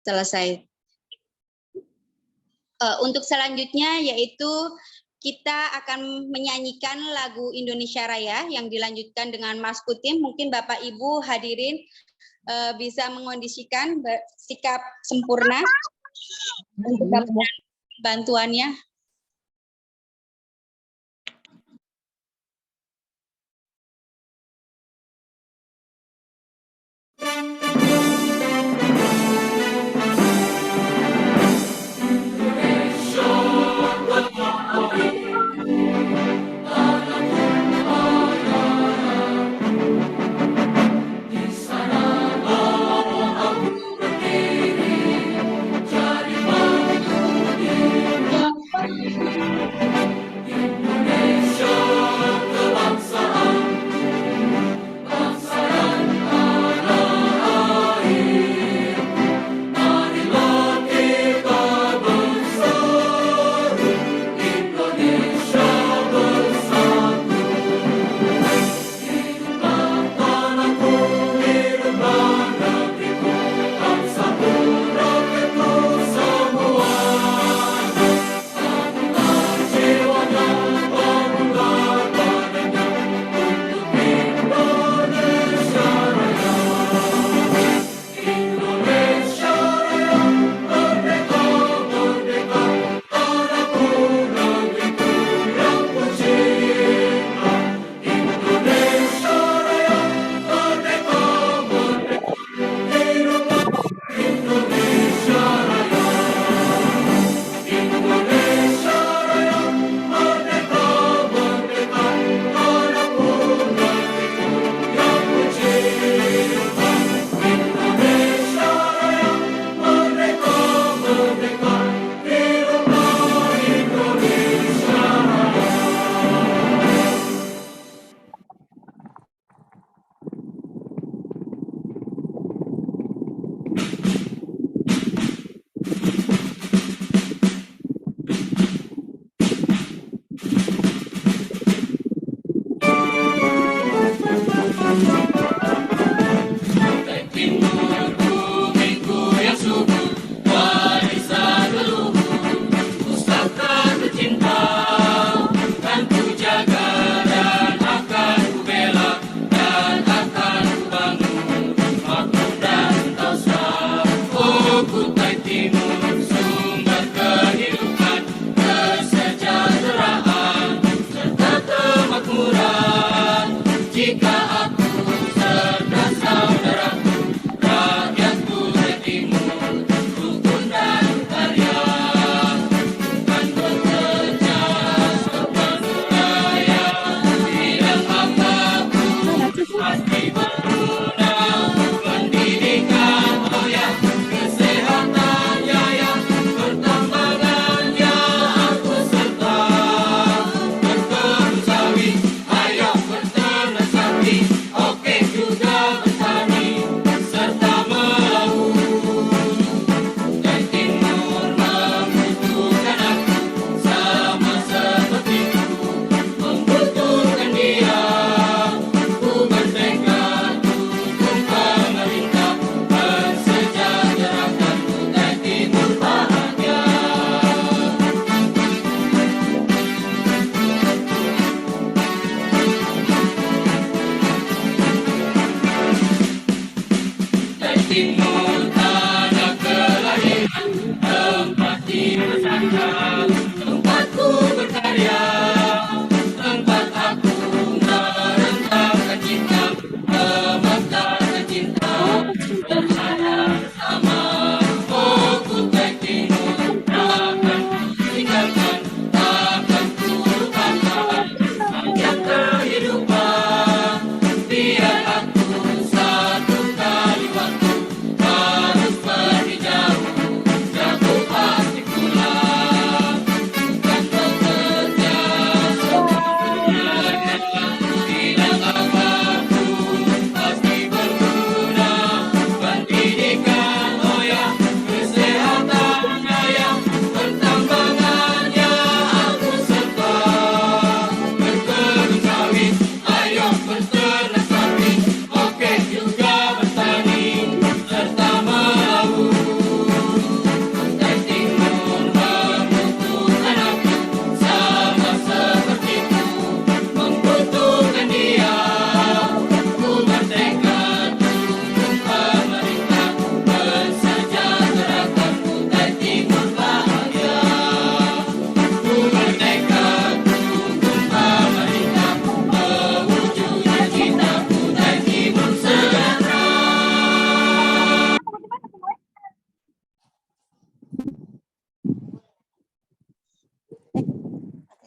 Selesai. Untuk selanjutnya yaitu kita akan menyanyikan lagu Indonesia Raya yang dilanjutkan dengan Mas Kutim. Mungkin Bapak Ibu hadirin bisa mengondisikan sikap sempurna untuk bantuannya.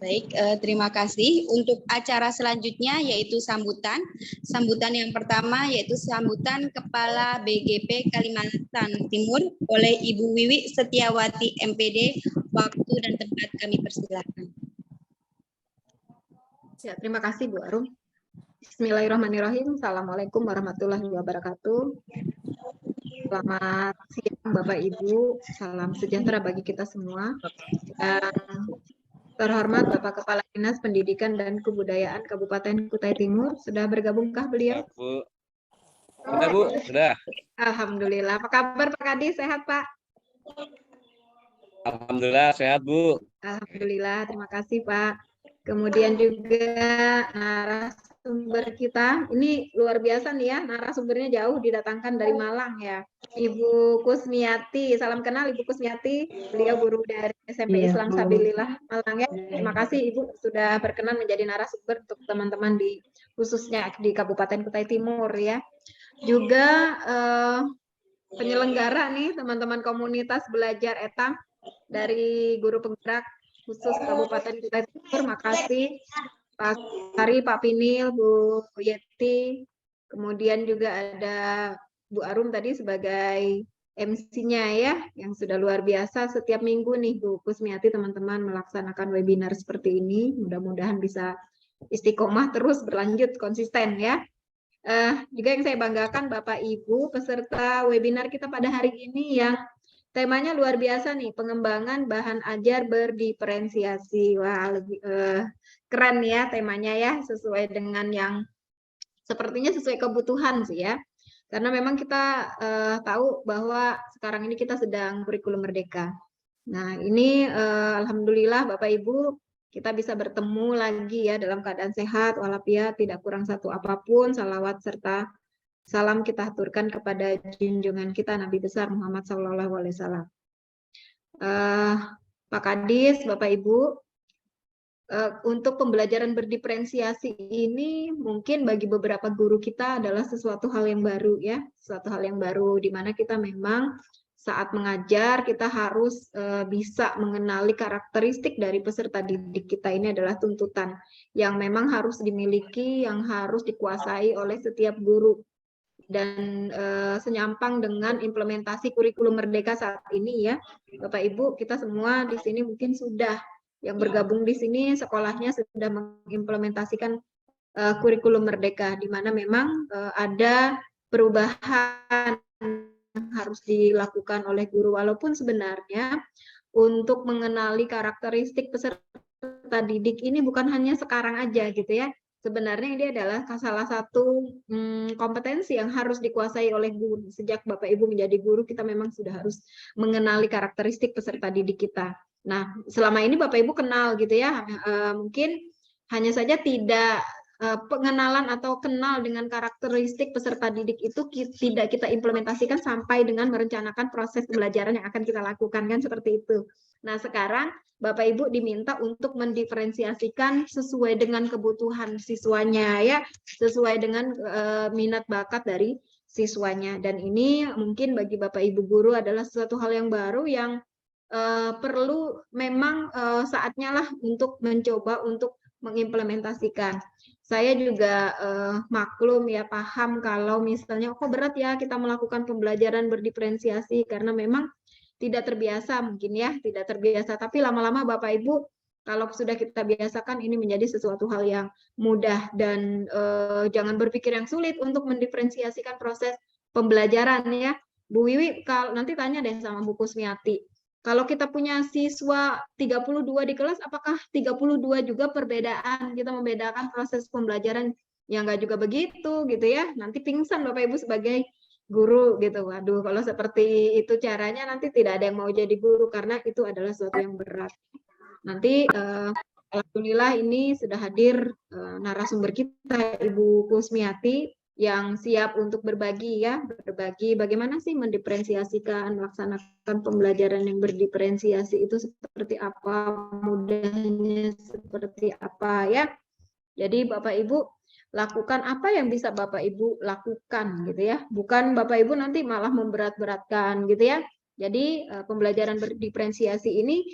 Baik, terima kasih. Untuk acara selanjutnya yaitu sambutan. Sambutan yang pertama yaitu sambutan Kepala BGP Kalimantan Timur oleh Ibu Wiwi Setiawati MPD. Waktu dan tempat kami persilahkan. Ya, terima kasih Bu Arum. Bismillahirrahmanirrahim. Assalamualaikum warahmatullahi wabarakatuh. Selamat siang Bapak Ibu. Salam sejahtera bagi kita semua. Terhormat Bapak Kepala Dinas Pendidikan dan Kebudayaan Kabupaten Kutai Timur, sudah bergabungkah beliau? Bu. Sudah Bu, sudah. Alhamdulillah. Apa kabar Pak Kadi? Sehat Pak? Alhamdulillah sehat Bu. Alhamdulillah, terima kasih Pak. Kemudian juga narasumber kita, ini luar biasa nih ya, narasumbernya jauh didatangkan dari Malang ya. Ibu Kusmiati, salam kenal Ibu Kusmiati, beliau guru dari SMP Islam Sabilillah Malang ya. Terima kasih Ibu sudah berkenan menjadi narasumber untuk teman-teman di khususnya di Kabupaten Kutai Timur ya. Juga penyelenggara nih teman-teman komunitas belajar ETA dari guru penggerak khusus Kabupaten Kutai Timur, makasih Pak Hari, Pak Pinil, Bu Yeti, kemudian juga ada Bu Arum tadi sebagai MC-nya ya, yang sudah luar biasa setiap minggu nih Bu Kusmiati teman-teman melaksanakan webinar seperti ini, mudah-mudahan bisa istiqomah terus berlanjut konsisten ya. Juga yang saya banggakan Bapak Ibu peserta webinar kita pada hari ini yang temanya luar biasa nih, pengembangan bahan ajar berdiferensiasi. Wah, lebih keren ya temanya ya, sesuai dengan yang sepertinya sesuai kebutuhan sih ya. Karena memang kita tahu bahwa sekarang ini kita sedang kurikulum merdeka. Nah, ini alhamdulillah Bapak Ibu kita bisa bertemu lagi ya dalam keadaan sehat, walafiat, tidak kurang satu apapun, salawat serta salam kita aturkan kepada junjungan kita Nabi besar Muhammad SAW. Pak Kadis, Bapak Ibu, untuk pembelajaran berdiferensiasi ini mungkin bagi beberapa guru kita adalah sesuatu hal yang baru ya, sesuatu hal yang baru di mana kita memang saat mengajar kita harus bisa mengenali karakteristik dari peserta didik kita. Ini adalah tuntutan yang memang harus dimiliki, yang harus dikuasai oleh setiap guru. Dan senyampang dengan implementasi kurikulum merdeka saat ini ya Bapak Ibu, kita semua di sini mungkin sudah yang bergabung di sini sekolahnya sudah mengimplementasikan kurikulum merdeka, di mana memang ada perubahan yang harus dilakukan oleh guru, walaupun sebenarnya untuk mengenali karakteristik peserta didik ini bukan hanya sekarang aja gitu ya. Sebenarnya ini adalah salah satu kompetensi yang harus dikuasai oleh guru. Sejak Bapak Ibu menjadi guru, kita memang sudah harus mengenali karakteristik peserta didik kita. Nah, selama ini Bapak Ibu kenal gitu ya, mungkin hanya saja tidak pengenalan atau kenal dengan karakteristik peserta didik itu tidak kita implementasikan sampai dengan merencanakan proses pembelajaran yang akan kita lakukan, kan seperti itu. Nah, sekarang Bapak Ibu diminta untuk mendiferensiasikan sesuai dengan kebutuhan siswanya ya, sesuai dengan minat bakat dari siswanya. Dan ini mungkin bagi Bapak Ibu guru adalah sesuatu hal yang baru yang perlu memang saatnya lah untuk mencoba untuk mengimplementasikan. Saya juga maklum ya, paham kalau misalnya kok berat ya kita melakukan pembelajaran berdiferensiasi karena memang tidak terbiasa mungkin ya, tidak terbiasa. Tapi lama-lama Bapak Ibu kalau sudah kita biasakan ini menjadi sesuatu hal yang mudah dan jangan berpikir yang sulit untuk mendiferensiasikan proses pembelajaran ya. Bu Wiwi kalau nanti tanya deh sama Bu Kusmiati. Kalau kita punya siswa 32 di kelas, apakah 32 juga perbedaan? Kita membedakan proses pembelajaran yang enggak juga begitu gitu ya. Nanti pingsan Bapak Ibu sebagai guru gitu. Waduh, kalau seperti itu caranya nanti tidak ada yang mau jadi guru karena itu adalah sesuatu yang berat. Nanti alhamdulillah ini sudah hadir narasumber kita Ibu Kusmiati yang siap untuk berbagi ya, berbagi bagaimana sih mendiferensiasikan, melaksanakan pembelajaran yang berdiferensiasi itu seperti apa, mudahnya seperti apa ya. Jadi Bapak Ibu lakukan apa yang bisa Bapak Ibu lakukan gitu ya. Bukan Bapak Ibu nanti malah memberat-beratkan gitu ya. Jadi pembelajaran berdiferensiasi ini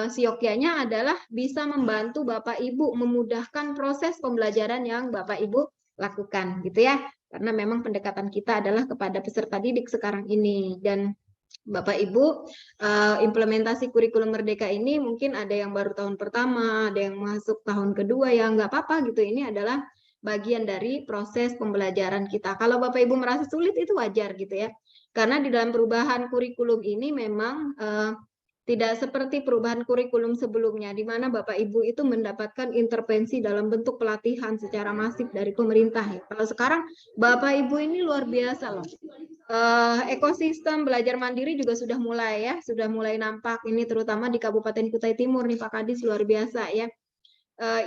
siokianya adalah bisa membantu Bapak Ibu memudahkan proses pembelajaran yang Bapak Ibu lakukan gitu ya. Karena memang pendekatan kita adalah kepada peserta didik sekarang ini. Dan Bapak Ibu, implementasi kurikulum Merdeka ini mungkin ada yang baru tahun pertama, ada yang masuk tahun kedua, ya nggak apa-apa gitu. Ini adalah bagian dari proses pembelajaran kita. Kalau Bapak Ibu merasa sulit itu wajar gitu ya. Karena di dalam perubahan kurikulum ini memang tidak seperti perubahan kurikulum sebelumnya, di mana Bapak Ibu itu mendapatkan intervensi dalam bentuk pelatihan secara masif dari pemerintah. Kalau sekarang Bapak Ibu ini luar biasa loh. Ekosistem belajar mandiri juga sudah mulai ya, sudah mulai nampak ini terutama di Kabupaten Kutai Timur nih Pak Kadis, luar biasa ya.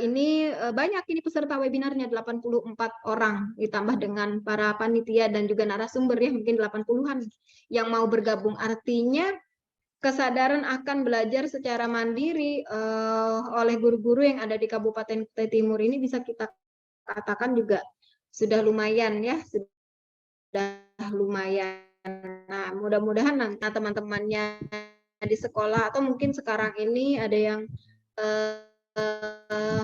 Ini banyak ini peserta webinarnya 84 orang ditambah dengan para panitia dan juga narasumber ya mungkin 80-an yang mau bergabung. Artinya kesadaran akan belajar secara mandiri oleh guru-guru yang ada di Kabupaten Kutai Timur ini bisa kita katakan juga sudah lumayan ya, sudah lumayan. Nah, mudah-mudahan nanti teman-temannya di sekolah atau mungkin sekarang ini ada yang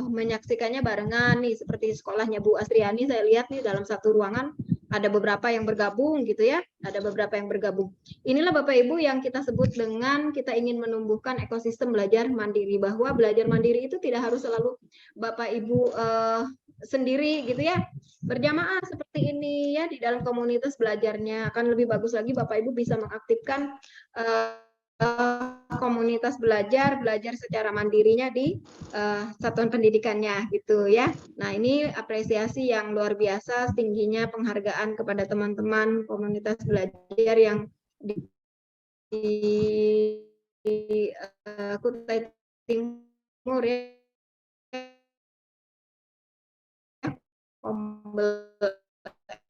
menyaksikannya barengan nih, seperti sekolahnya Bu Astriani, saya lihat nih dalam satu ruangan ada beberapa yang bergabung gitu ya, ada beberapa yang bergabung. Inilah Bapak Ibu yang kita sebut dengan kita ingin menumbuhkan ekosistem belajar mandiri, bahwa belajar mandiri itu tidak harus selalu Bapak Ibu sendiri gitu ya, berjamaah seperti ini ya di dalam komunitas belajarnya. Akan lebih bagus lagi Bapak Ibu bisa mengaktifkan komunitas belajar secara mandirinya di satuan pendidikannya gitu ya. Nah, ini apresiasi yang luar biasa, tingginya penghargaan kepada teman-teman komunitas belajar yang di Kutai Timur ya.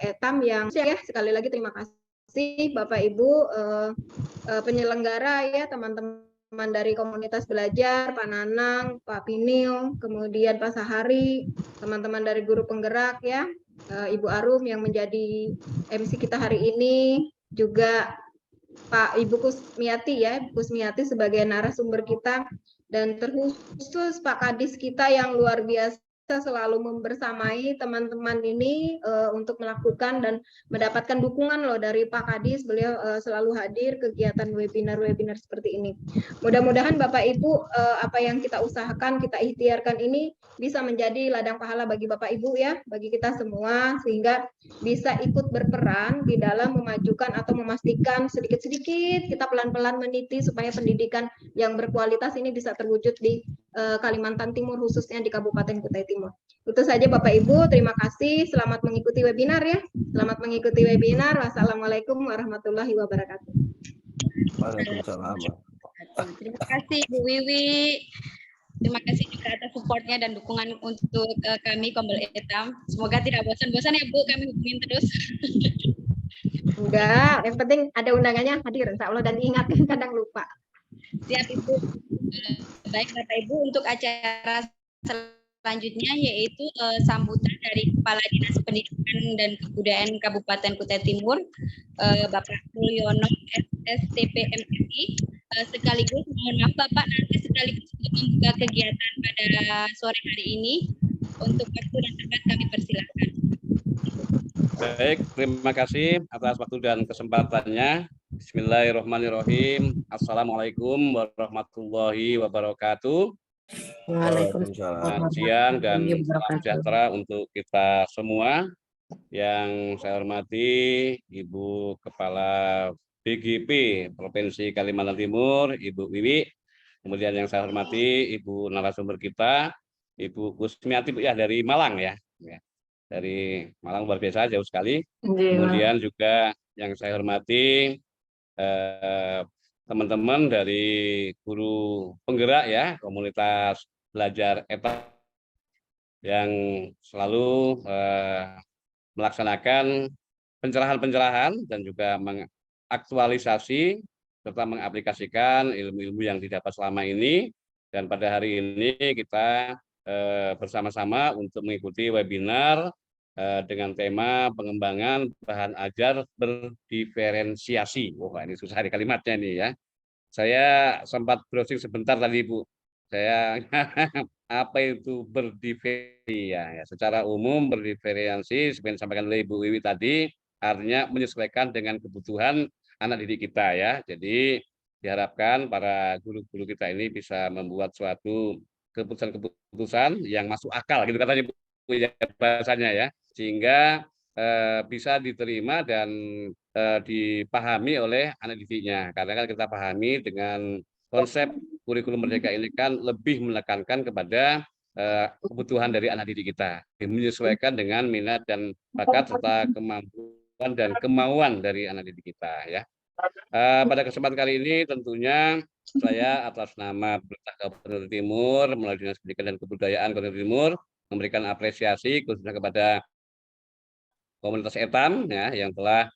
Etam yang ya, sekali lagi terima kasih Bapak Ibu penyelenggara ya, teman-teman dari komunitas belajar, Pak Nanang, Pak Pinil, kemudian Pak Sahari, teman-teman dari guru penggerak ya, Ibu Arum yang menjadi MC kita hari ini, juga Pak Ibu Kusmiati ya, Kusmiati sebagai narasumber kita, dan terkhusus Pak Kadis kita yang luar biasa selalu membersamai teman-teman ini untuk melakukan dan mendapatkan dukungan loh dari Pak Kadis. Beliau selalu hadir kegiatan webinar-webinar seperti ini. Mudah-mudahan Bapak Ibu apa yang kita usahakan, kita ikhtiarkan ini bisa menjadi ladang pahala bagi Bapak Ibu ya, bagi kita semua, sehingga bisa ikut berperan di dalam memajukan atau memastikan sedikit-sedikit kita pelan-pelan meniti supaya pendidikan yang berkualitas ini bisa terwujud di Kalimantan Timur, khususnya di Kabupaten Kutai Timur. Itu saja Bapak Ibu, terima kasih. Selamat mengikuti webinar ya. Selamat mengikuti webinar. Wassalamualaikum warahmatullahi wabarakatuh. Waalaikumsalam. Terima kasih Bu Wiwi. Terima kasih juga atas supportnya dan dukungan untuk kami Kombel Etam. Semoga tidak bosan-bosan ya Bu, kami hubungin terus. Enggak, yang penting ada undangannya hadir, insya Allah, dan ingat kadang lupa. Siap Ibu. Baik Bapak Ibu, untuk acara selanjutnya yaitu sambutan dari Kepala Dinas Pendidikan dan Kebudayaan Kabupaten Kutai Timur, Bapak Mulyono SSTP MSI. Sekaligus mohon maaf Bapak, nanti sekaligus untuk membuka kegiatan pada sore hari ini. Untuk waktu dan tempat kami persilakan. Baik, terima kasih atas waktu dan kesempatannya. Bismillahirrahmanirrahim. Assalamualaikum warahmatullahi wabarakatuh. Selamat siang dan salam sejahtera untuk kita semua. Yang saya hormati Ibu Kepala BGP Provinsi Kalimantan Timur, Ibu Wiwi. Kemudian yang saya hormati Ibu narasumber kita, Ibu Kusmiati ya, dari Malang ya. Dari Malang luar biasa, jauh sekali. Kemudian juga yang saya hormati teman-teman dari guru penggerak ya, komunitas belajar ETA yang selalu melaksanakan pencerahan-pencerahan dan juga mengaktualisasi serta mengaplikasikan ilmu-ilmu yang didapat selama ini. Dan pada hari ini kita bersama-sama untuk mengikuti webinar dengan tema pengembangan bahan ajar berdiferensiasi. Wah, ini susah di kalimatnya nih ya. Saya sempat browsing sebentar tadi Bu. Saya apa itu berdiferensiasi ya, secara umum berdiferensiasi seperti yang disampaikan oleh Ibu Wiwi tadi artinya menyesuaikan dengan kebutuhan anak didik kita ya. Jadi diharapkan para guru-guru kita ini bisa membuat suatu keputusan-keputusan yang masuk akal gitu katanya Bu ya, bahasanya ya, sehingga bisa diterima dan dipahami oleh anak didiknya. Karena kan kita pahami dengan konsep kurikulum merdeka ini kan lebih menekankan kepada kebutuhan dari anak didik kita, menyesuaikan dengan minat dan bakat serta kemampuan dan kemauan dari anak didik kita ya. Pada kesempatan kali ini tentunya saya atas nama Pemerintah Kabupaten Timur melalui Dinas Pendidikan dan Kebudayaan Kabupaten Timur memberikan apresiasi khususnya kepada komunitas etam ya yang telah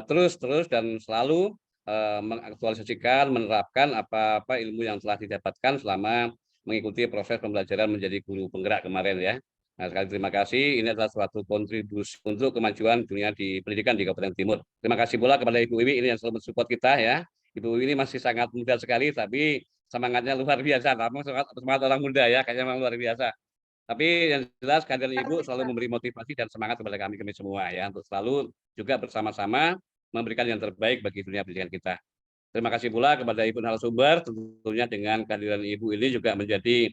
terus dan selalu mengaktualisasikan, menerapkan apa-apa ilmu yang telah didapatkan selama mengikuti proses pembelajaran menjadi guru penggerak kemarin ya. Nah, sekali terima kasih. Ini adalah suatu kontribusi untuk kemajuan dunia di pendidikan di Kabupaten Timur. Terima kasih pula kepada Ibu Wiwi ini yang selalu mensupport kita ya. Ibu Wiwi ini masih sangat muda sekali, tapi semangatnya luar biasa. Namun semangat orang muda ya, kayaknya memang luar biasa. Tapi yang jelas kehadiran Ibu selalu memberi motivasi dan semangat kepada kami semua ya untuk selalu juga bersama-sama memberikan yang terbaik bagi dunia pendidikan kita. Terima kasih pula kepada Ibu narasumber, tentunya dengan kehadiran Ibu ini juga menjadi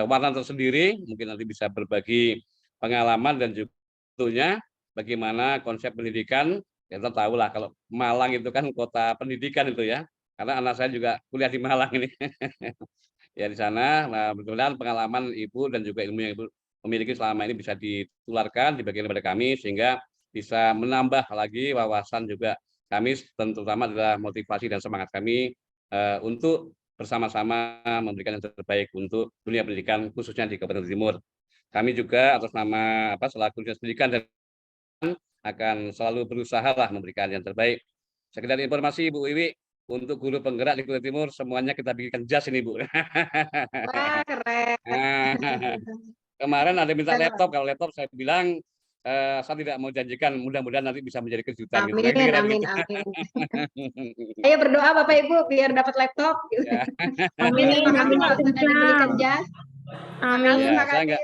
warna tersendiri, mungkin nanti bisa berbagi pengalaman dan juga tentunya bagaimana konsep pendidikan. Kita tahu lah kalau Malang itu kan kota pendidikan itu ya, karena anak saya juga kuliah di Malang ini. Ya di sana, nah mudah-mudahan pengalaman Ibu dan juga ilmu yang Ibu memiliki selama ini bisa ditularkan, dibagikan kepada kami, sehingga bisa menambah lagi wawasan juga kami, terutama adalah motivasi dan semangat kami untuk bersama-sama memberikan yang terbaik untuk dunia pendidikan, khususnya di Kabupaten Timur. Kami juga atas nama selaku Dinas Pendidikan dan akan selalu berusaha lah memberikan yang terbaik. Sekedar informasi Bu Wiwi, untuk guru penggerak di Kabupaten Timur semuanya kita bikinkan jas ini Bu. Wah, keren. Kemarin ada minta Keren. laptop, kalau laptop saya bilang saya tidak mau janjikan, mudah-mudahan nanti bisa menjadi kejutan. Amin, gitu. amin, amin. Ayo berdoa Bapak Ibu biar dapat laptop. Ya. Amin, terima kasih Pak sudah diberikan jas. Amin. Ya, Terima kasih.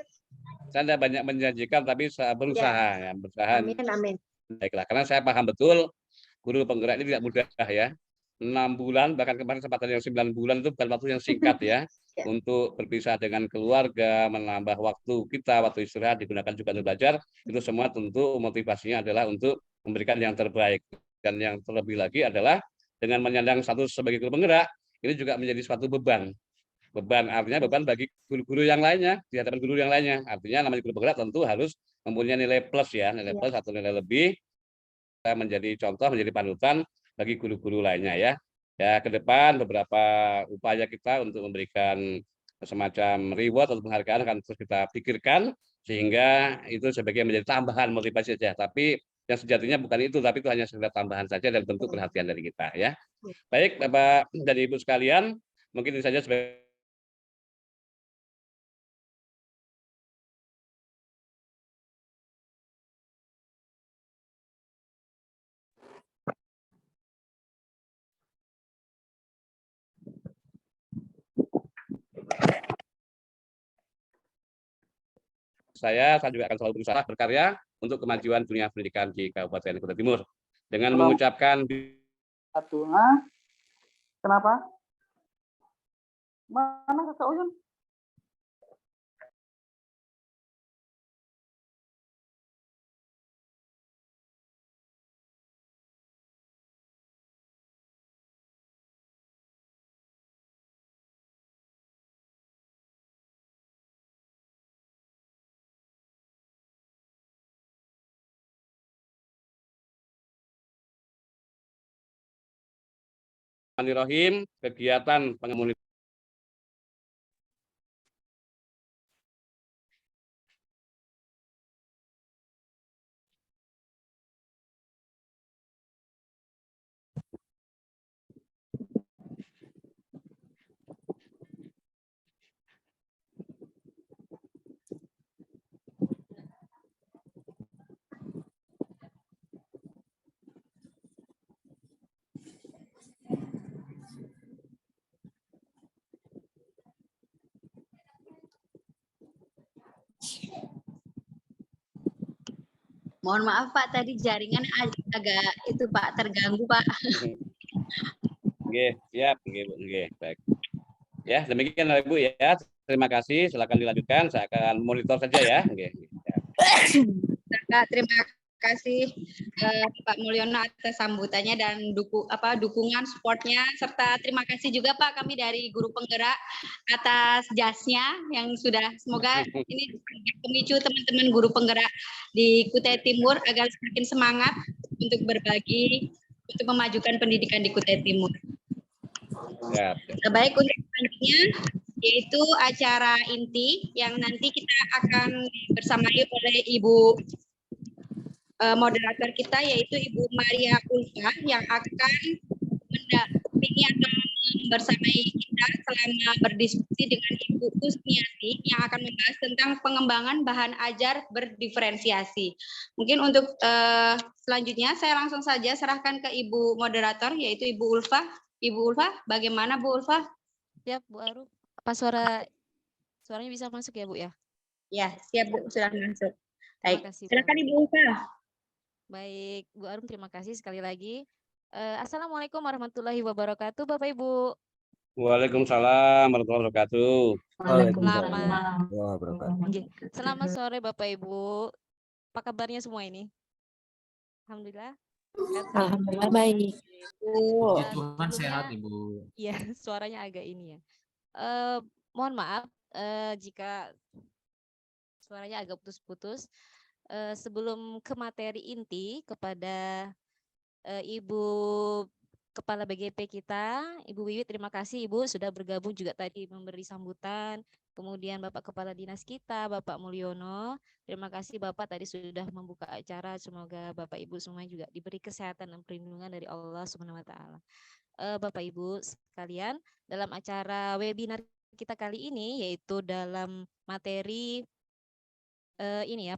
saya tidak banyak menjanjikan, tapi saya berusaha ya, berusaha. Amin, amin. Baiklah, karena saya paham betul guru penggerak ini tidak mudah ya. 6 bulan, bahkan kemarin kesempatan yang 9 bulan itu bukan waktu yang singkat ya. Ya. Untuk berpisah dengan keluarga, menambah waktu kita, waktu istirahat digunakan juga untuk belajar, itu semua tentu motivasinya adalah untuk memberikan yang terbaik. Dan yang terlebih lagi adalah dengan menyandang status sebagai guru penggerak, ini juga menjadi suatu beban. Beban artinya beban bagi guru-guru yang lainnya, di hadapan guru yang lainnya. Artinya namanya guru penggerak tentu harus mempunyai nilai plus ya, nilai plus atau nilai lebih, menjadi contoh, menjadi panutan bagi guru-guru lainnya ya. Ya, ke depan beberapa upaya kita untuk memberikan semacam reward atau penghargaan akan terus kita pikirkan, sehingga itu sebagai menjadi tambahan motivasi saja. Tapi yang sejatinya bukan itu, tapi itu hanya sekedar tambahan saja dan bentuk perhatian dari kita ya. Baik Bapak dan Ibu sekalian, mungkin ini saja sebagai saya juga akan selalu berusaha berkarya untuk kemajuan dunia pendidikan di Kabupaten Kutai Timur. Dengan mengucapkan satu, kenapa? Mana Kakak Uyun? Bismillahirrahmanirrahim, kegiatan pengemudi Mohon maaf Pak, tadi jaringan agak itu Pak terganggu Pak. Oke, siap. Oke, Bu. Oke, baik. Ya, demikian Ibu ya. Terima kasih. Silakan dilanjutkan. Saya akan monitor saja ya. Oke. Terima kasih Pak Mulyono atas sambutannya dan dukungan supportnya, serta terima kasih juga Pak kami dari guru penggerak atas jasnya yang sudah, semoga ini pemicu teman-teman guru penggerak di Kutai Timur agar semakin semangat untuk berbagi untuk memajukan pendidikan di Kutai Timur. Ya. Baik, untuk selanjutnya yaitu acara inti yang nanti kita akan bersamai oleh Ibu moderator kita, yaitu Ibu Maria Ulfa yang akan mendampingi atau bersamai kita selama berdiskusi dengan Ibu Kusmiati yang akan membahas tentang pengembangan bahan ajar berdiferensiasi. Mungkin untuk selanjutnya saya langsung saja serahkan ke Ibu moderator, yaitu Ibu Ulfa. Ibu Ulfa, bagaimana Bu Ulfa? Ya, Bu Aru. Apa suaranya bisa masuk ya, Bu ya? Ya, siap Bu, sudah masuk. Baik, kasih, silakan Ibu Ulfa. Baik, Bu Arum, terima kasih sekali lagi. Assalamualaikum warahmatullahi wabarakatuh, Bapak Ibu. Waalaikumsalam warahmatullahi wabarakatuh. Waalaikumsalam wabarakatuh. Selamat sore Bapak Ibu. Apa kabarnya semua ini? Alhamdulillah. Alhamdulillah baik. Puji Tuhan sehat Ibu. Iya, suaranya agak ini ya. Mohon maaf jika suaranya agak putus-putus. Sebelum ke materi inti kepada Ibu Kepala BGP kita, Ibu Wiwi, terima kasih Ibu sudah bergabung juga tadi memberi sambutan. Kemudian Bapak Kepala Dinas kita, Bapak Mulyono, terima kasih Bapak tadi sudah membuka acara. Semoga Bapak Ibu semua juga diberi kesehatan dan perlindungan dari Allah Subhanahu wa taala. Bapak Ibu sekalian, dalam acara webinar kita kali ini yaitu dalam materi ini ya,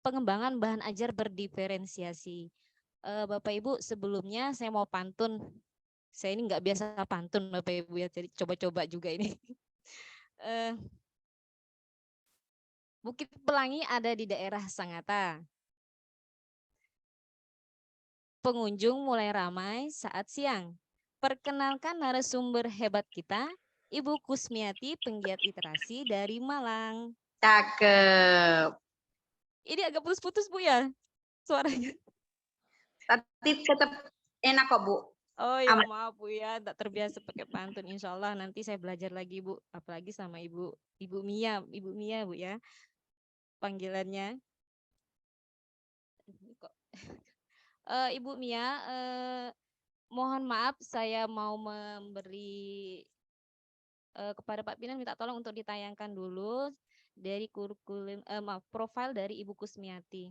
pengembangan bahan ajar berdiferensiasi. Bapak Ibu, sebelumnya saya mau pantun. Saya ini nggak biasa pantun Bapak Ibu ya, jadi coba-coba juga ini. Bukit Pelangi ada di daerah Sangatta. Pengunjung mulai ramai saat siang. Perkenalkan narasumber hebat kita, Ibu Kusmiati, penggiat literasi dari Malang. Cakep. Ini agak putus-putus Bu ya suaranya. Tapi tetap enak kok Bu. Oh ya, maaf Bu ya, tak terbiasa pakai pantun. Insya Allah nanti saya belajar lagi Bu, apalagi sama Ibu Mia Bu ya, panggilannya. Ibu Mia, mohon maaf saya mau memberi kepada Pak Pinan minta tolong untuk ditayangkan dulu dari kurikulum profil dari Ibu Kusmiati.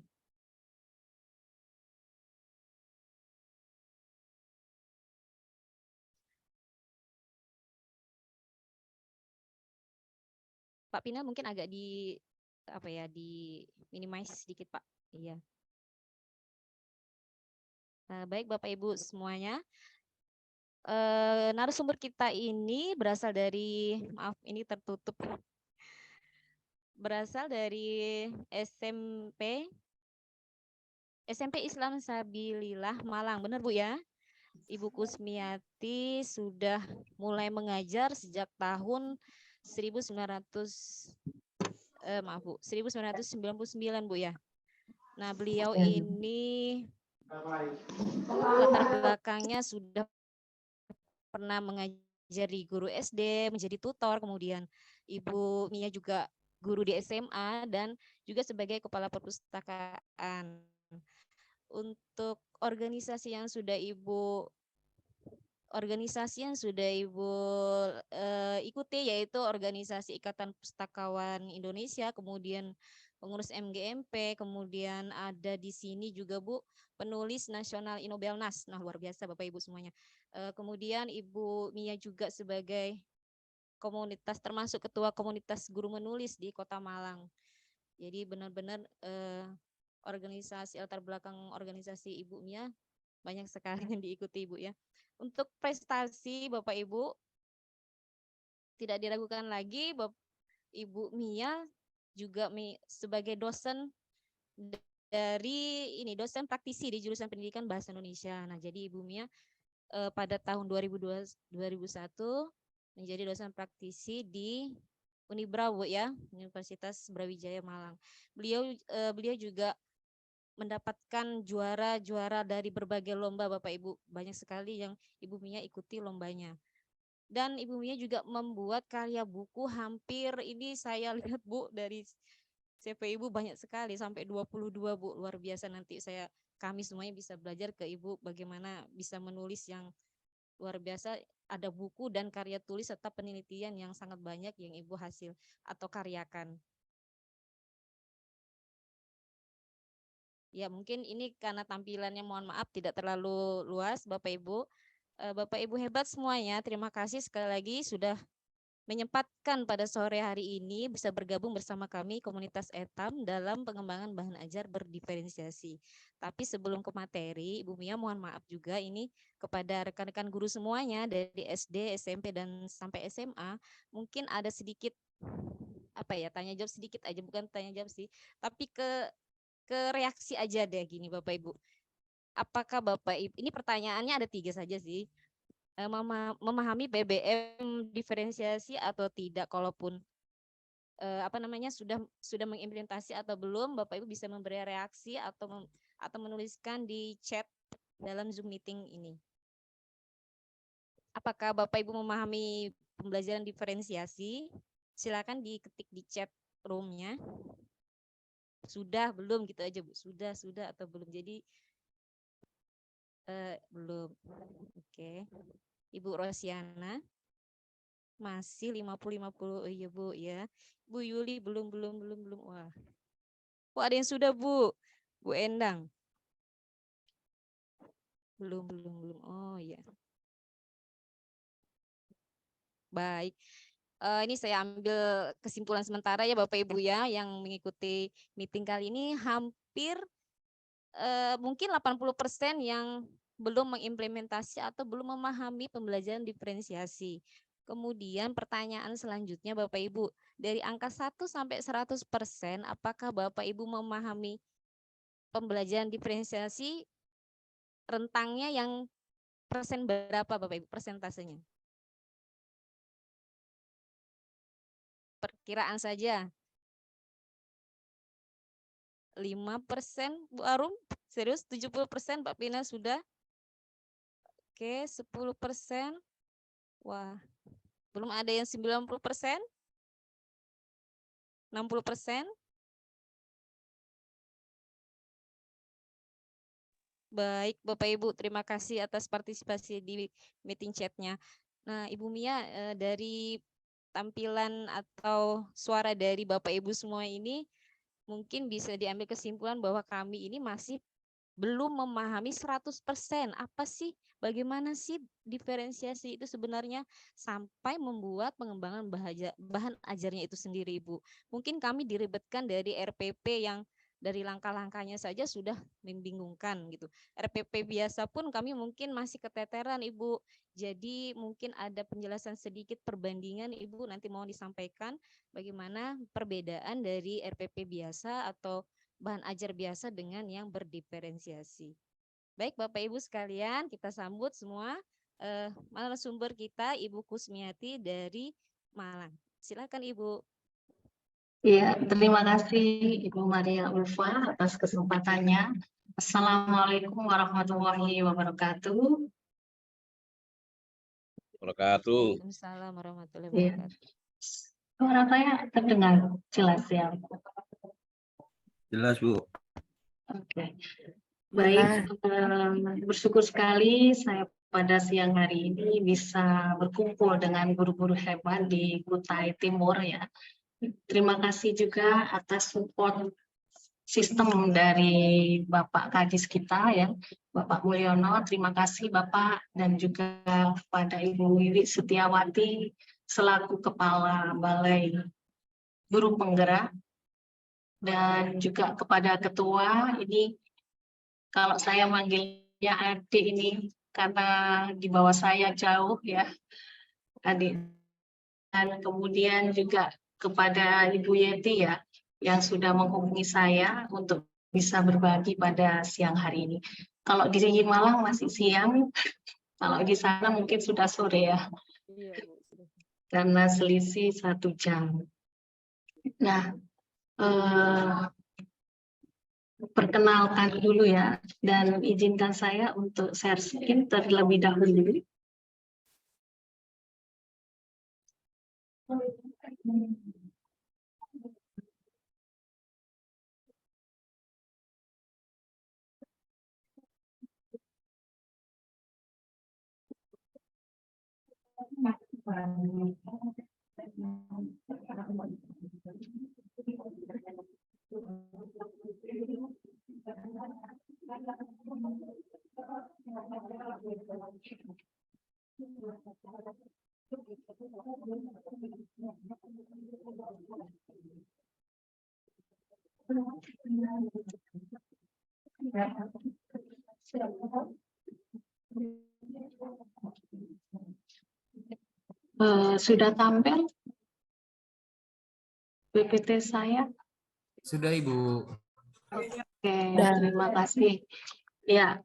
Pak Pina mungkin agak di minimize sedikit Pak. Iya. Baik Bapak Ibu semuanya. Narasumber kita ini berasal dari, maaf ini tertutup. Berasal dari SMP Islam Sabilillah Malang. Benar Bu ya? Ibu Kusmiati sudah mulai mengajar sejak tahun 1999 Bu ya. Nah, beliau ini latar belakangnya sudah pernah mengajar di guru SD, menjadi tutor, kemudian Ibu Mia juga guru di SMA dan juga sebagai kepala perpustakaan. Untuk organisasi yang sudah Ibu ikuti yaitu organisasi Ikatan Pustakawan Indonesia, kemudian pengurus MGMP, kemudian ada di sini juga Bu penulis nasional Inobelnas. Nah, luar biasa Bapak Ibu semuanya. Kemudian Ibu Mia juga sebagai komunitas, termasuk ketua komunitas guru menulis di Kota Malang. Jadi benar-benar organisasi, latar belakang organisasi Ibu Mia banyak sekali yang diikuti Ibu ya. Untuk prestasi Bapak Ibu, tidak diragukan lagi Ibu Mia juga sebagai dosen dari ini dosen praktisi di jurusan Pendidikan Bahasa Indonesia. Nah, jadi Ibu Mia pada tahun 2001 menjadi dosen praktisi di Unibra, Bu, ya, Universitas Brawijaya Malang. Beliau juga mendapatkan juara-juara dari berbagai lomba, Bapak Ibu. Banyak sekali yang Ibu Mia ikuti lombanya. Dan Ibu Mia juga membuat karya buku hampir ini saya lihat, Bu, dari CV Ibu banyak sekali sampai 22, Bu. Luar biasa, nanti kami semuanya bisa belajar ke Ibu bagaimana bisa menulis yang luar biasa. Ada buku dan karya tulis serta penelitian yang sangat banyak yang Ibu hasil atau karyakan. Ya, mungkin ini karena tampilannya mohon maaf tidak terlalu luas, Bapak Ibu. Bapak Ibu hebat semuanya, terima kasih sekali lagi sudah menyempatkan pada sore hari ini bisa bergabung bersama kami komunitas ETAM dalam pengembangan bahan ajar berdiferensiasi. Tapi sebelum ke materi, Ibu Mia mohon maaf juga ini kepada rekan-rekan guru semuanya dari SD, SMP dan sampai SMA, mungkin ada sedikit tanya jawab sedikit aja, bukan tanya jawab sih, tapi ke reaksi aja deh gini Bapak Ibu. Apakah Bapak Ibu, ini pertanyaannya ada 3 saja sih. Memahami BBM diferensiasi atau tidak, kalaupun sudah mengimplementasi atau belum, Bapak Ibu bisa memberi reaksi atau menuliskan di chat dalam Zoom meeting ini. Apakah Bapak Ibu memahami pembelajaran diferensiasi? Silakan diketik di chat room-nya. Sudah, belum, gitu aja, Bu. Sudah atau belum. Jadi belum. Oke. Ibu Rosiana masih 50-50. Oh iya, Bu, ya. Bu Yuli belum. Wah. Oh, ada yang sudah, Bu. Bu Endang. Belum. Oh iya. Baik. Ini saya ambil kesimpulan sementara ya Bapak Ibu ya, yang mengikuti meeting kali ini hampir mungkin 80% yang belum mengimplementasi atau belum memahami pembelajaran diferensiasi. Kemudian pertanyaan selanjutnya Bapak Ibu, dari angka 1 sampai 100%, apakah Bapak Ibu memahami pembelajaran diferensiasi, rentangnya yang persen berapa Bapak Ibu, persentasenya? Perkiraan saja. 5%, Bu Arum? Serius? 70% Pak Pina sudah? Oke, 10%. Wah, belum ada yang 90%? 60%? Baik, Bapak Ibu, terima kasih atas partisipasi di meeting chat-nya. Nah, Ibu Mia, dari tampilan atau suara dari Bapak Ibu semua ini, mungkin bisa diambil kesimpulan bahwa kami ini masih belum memahami 100% apa sih, bagaimana sih diferensiasi itu sebenarnya sampai membuat pengembangan bahan ajarnya itu sendiri, Ibu. Mungkin kami diribetkan dari RPP yang dari langkah-langkahnya saja sudah membingungkan gitu. RPP biasa pun kami mungkin masih keteteran, Ibu. Jadi mungkin ada penjelasan sedikit perbandingan, Ibu, nanti mau disampaikan bagaimana perbedaan dari RPP biasa atau bahan ajar biasa dengan yang berdiferensiasi. Baik Bapak Ibu sekalian, kita sambut semua narasumber kita Ibu Kusmiati dari Malang. Silakan Ibu. Ya, terima kasih Ibu Maria Ulfa atas kesempatannya. Assalamualaikum warahmatullahi wabarakatuh. Waalaikumsalam warahmatullahi wabarakatuh. Suara saya terdengar jelas ya? Jelas, Bu. Oke. Baik, bersyukur sekali saya pada siang hari ini bisa berkumpul dengan guru-guru hebat di Kutai Timur ya. Terima kasih juga atas support sistem dari Bapak Kadis kita ya, Bapak Mulyono. Terima kasih Bapak, dan juga kepada Ibu Wiwi Setiawati selaku Kepala Balai Guru Penggerak, dan juga kepada Ketua. Ini kalau saya manggilnya adik ini karena di bawah saya jauh ya, adik. Dan kemudian juga kepada Ibu Yeti ya, yang sudah menghubungi saya untuk bisa berbagi pada siang hari ini. Kalau di Malang masih siang, kalau di sana mungkin sudah sore ya, karena selisih 1 jam. Nah, perkenalkan dulu ya, dan izinkan saya untuk share screen terlebih dahulu. Sudah tampil PPT saya? Sudah, Ibu. Oke, terima kasih. Ya,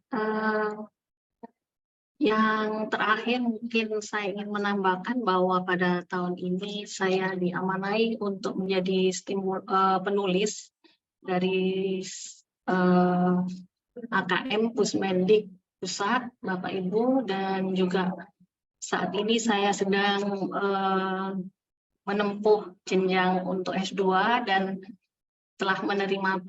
yang terakhir mungkin saya ingin menambahkan bahwa pada tahun ini saya diamanai untuk menjadi penulis dari AKM Pusmendik Pusat, Bapak Ibu, dan juga saat ini saya sedang menempuh jenjang untuk S2 dan telah menerima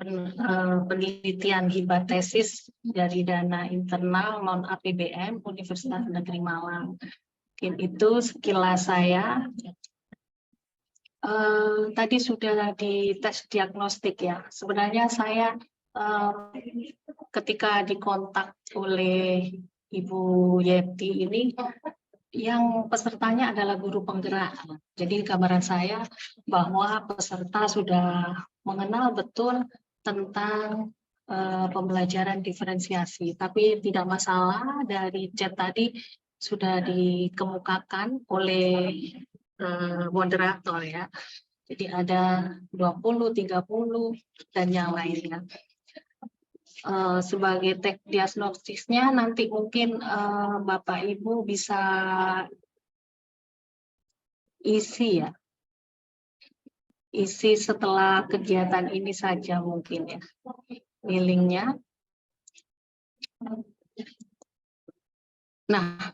penelitian hibah tesis dari dana internal non APBN Universitas Negeri Malang. Mungkin itu sekilas saya. Tadi sudah di tes diagnostik ya. Sebenarnya saya ketika dikontak oleh Ibu Yeti ini, yang pesertanya adalah guru penggerak. Jadi gambaran saya bahwa peserta sudah mengenal betul tentang pembelajaran diferensiasi. Tapi tidak masalah, dari chat tadi sudah dikemukakan oleh moderator ya. Jadi ada 20, 30, dan yang lainnya. Sebagai tek diagnostisnya nanti mungkin Bapak Ibu bisa isi ya, isi setelah kegiatan ini saja mungkin ya, linknya. Nah,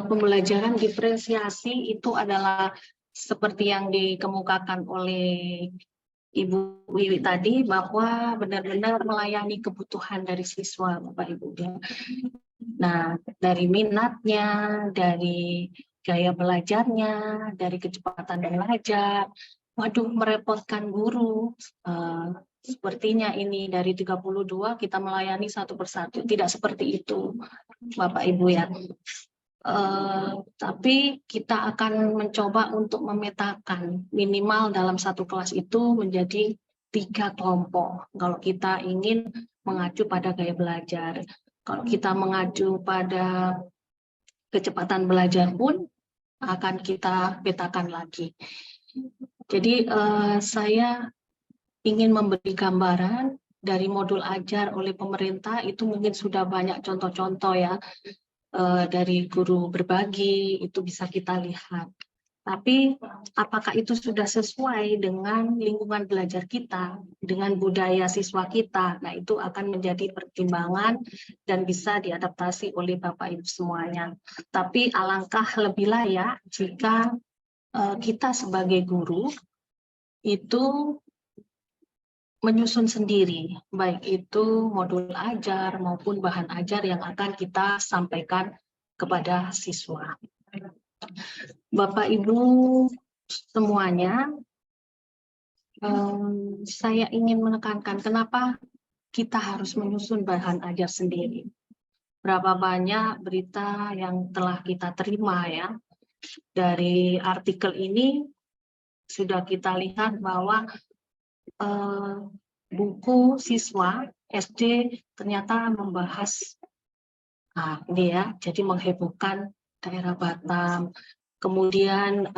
pembelajaran diferensiasi itu adalah seperti yang dikemukakan oleh Ibu Wiwi tadi, bahwa benar-benar melayani kebutuhan dari siswa, Bapak Ibu. Nah, dari minatnya, dari gaya belajarnya, dari kecepatan belajar, waduh merepotkan guru. Sepertinya ini dari 32 kita melayani satu persatu, tidak seperti itu, Bapak Ibu ya. Tapi kita akan mencoba untuk memetakan minimal dalam satu kelas itu menjadi 3 kelompok. Kalau kita ingin mengacu pada gaya belajar, kalau kita mengacu pada kecepatan belajar pun akan kita petakan lagi. Jadi saya ingin memberi gambaran dari modul ajar oleh pemerintah, itu mungkin sudah banyak contoh-contoh ya. Dari guru berbagi itu bisa kita lihat. Tapi apakah itu sudah sesuai dengan lingkungan belajar kita, dengan budaya siswa kita? Nah, itu akan menjadi pertimbangan dan bisa diadaptasi oleh Bapak Ibu semuanya. Tapi alangkah lebih layak jika kita sebagai guru itu menyusun sendiri, baik itu modul ajar maupun bahan ajar yang akan kita sampaikan kepada siswa. Bapak Ibu semuanya, saya ingin menekankan kenapa kita harus menyusun bahan ajar sendiri. Berapa banyak berita yang telah kita terima ya, dari artikel ini sudah kita lihat bahwa buku siswa SD ternyata membahas ini ya, jadi menghebohkan daerah Batam. Kemudian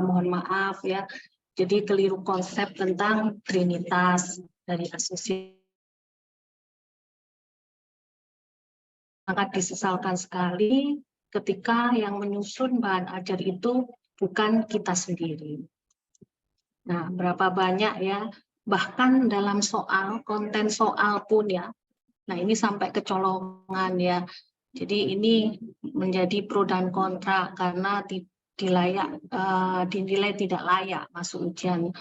mohon maaf ya, jadi keliru konsep tentang trinitas dari asosiasi sangat disesalkan sekali ketika yang menyusun bahan ajar itu bukan kita sendiri. Nah, berapa banyak ya, bahkan dalam soal, konten soal pun ya, nah ini sampai kecolongan ya. Jadi ini menjadi pro dan kontra karena dinilai tidak layak masuk ujian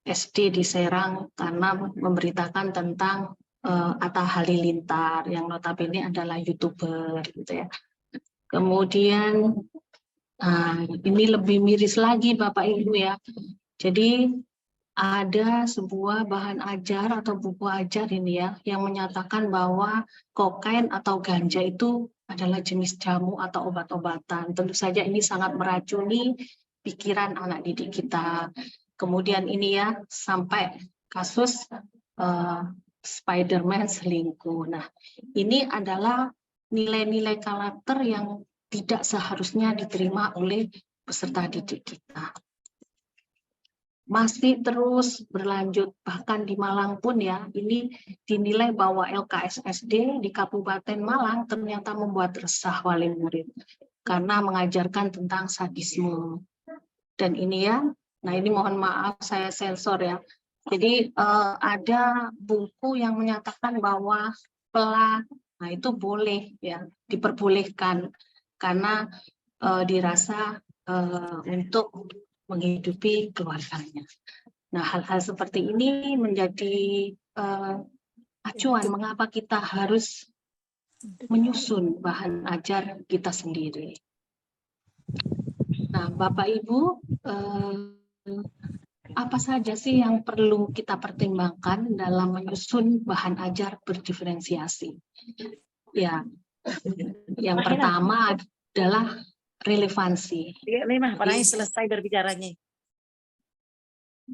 SD di Serang karena memberitakan tentang Atta Halilintar yang notabene adalah YouTuber gitu ya. Kemudian ini lebih miris lagi Bapak Ibu ya. Jadi ada sebuah bahan ajar atau buku ajar ini ya yang menyatakan bahwa kokain atau ganja itu adalah jenis jamu atau obat-obatan. Tentu saja ini sangat meracuni pikiran anak didik kita. Kemudian ini ya sampai kasus Spider-Man selingkuh. Nah, ini adalah nilai-nilai karakter yang tidak seharusnya diterima oleh peserta didik kita. Masih terus berlanjut, bahkan di Malang pun ya, ini dinilai bahwa LKSSD di Kabupaten Malang ternyata membuat resah wali murid karena mengajarkan tentang sadisme. Dan ini ya, nah ini mohon maaf saya sensor ya. Jadi ada buku yang menyatakan bahwa nah itu boleh ya, diperbolehkan karena dirasa untuk menghidupi keluarganya. Nah, hal-hal seperti ini menjadi acuan mengapa kita harus menyusun bahan ajar kita sendiri. Nah, Bapak Ibu, apa saja sih yang perlu kita pertimbangkan dalam menyusun bahan ajar berdiferensiasi? Ya, yang pertama adalah relevansi. Selesai berbicaranya.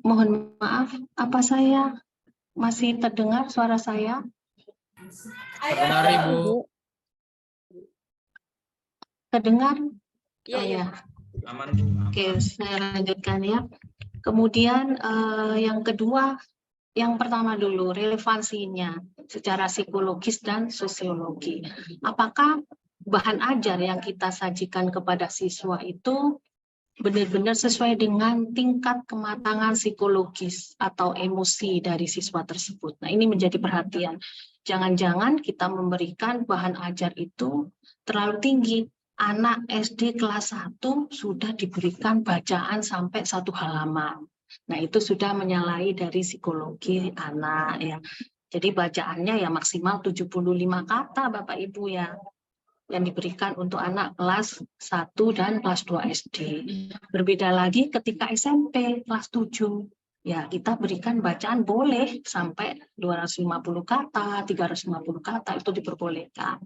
Mohon maaf, apa saya masih terdengar suara saya? Terdengar Ibu. Terdengar? Iya, Oh iya. ya. Aman Bu. Oke, saya lanjutkan ya. Kemudian yang kedua, yang pertama dulu relevansinya secara psikologis dan sosiologi. Apakah bahan ajar yang kita sajikan kepada siswa itu benar-benar sesuai dengan tingkat kematangan psikologis atau emosi dari siswa tersebut. Nah, ini menjadi perhatian. Jangan-jangan kita memberikan bahan ajar itu terlalu tinggi. Anak SD kelas 1 sudah diberikan bacaan sampai 1 halaman. Nah, itu sudah menyalahi dari psikologi anak ya. Jadi bacaannya ya maksimal 75 kata Bapak Ibu ya, yang diberikan untuk anak kelas 1 dan kelas 2 SD. Berbeda lagi ketika SMP kelas 7. Ya, kita berikan bacaan boleh sampai 250 kata, 350 kata itu diperbolehkan.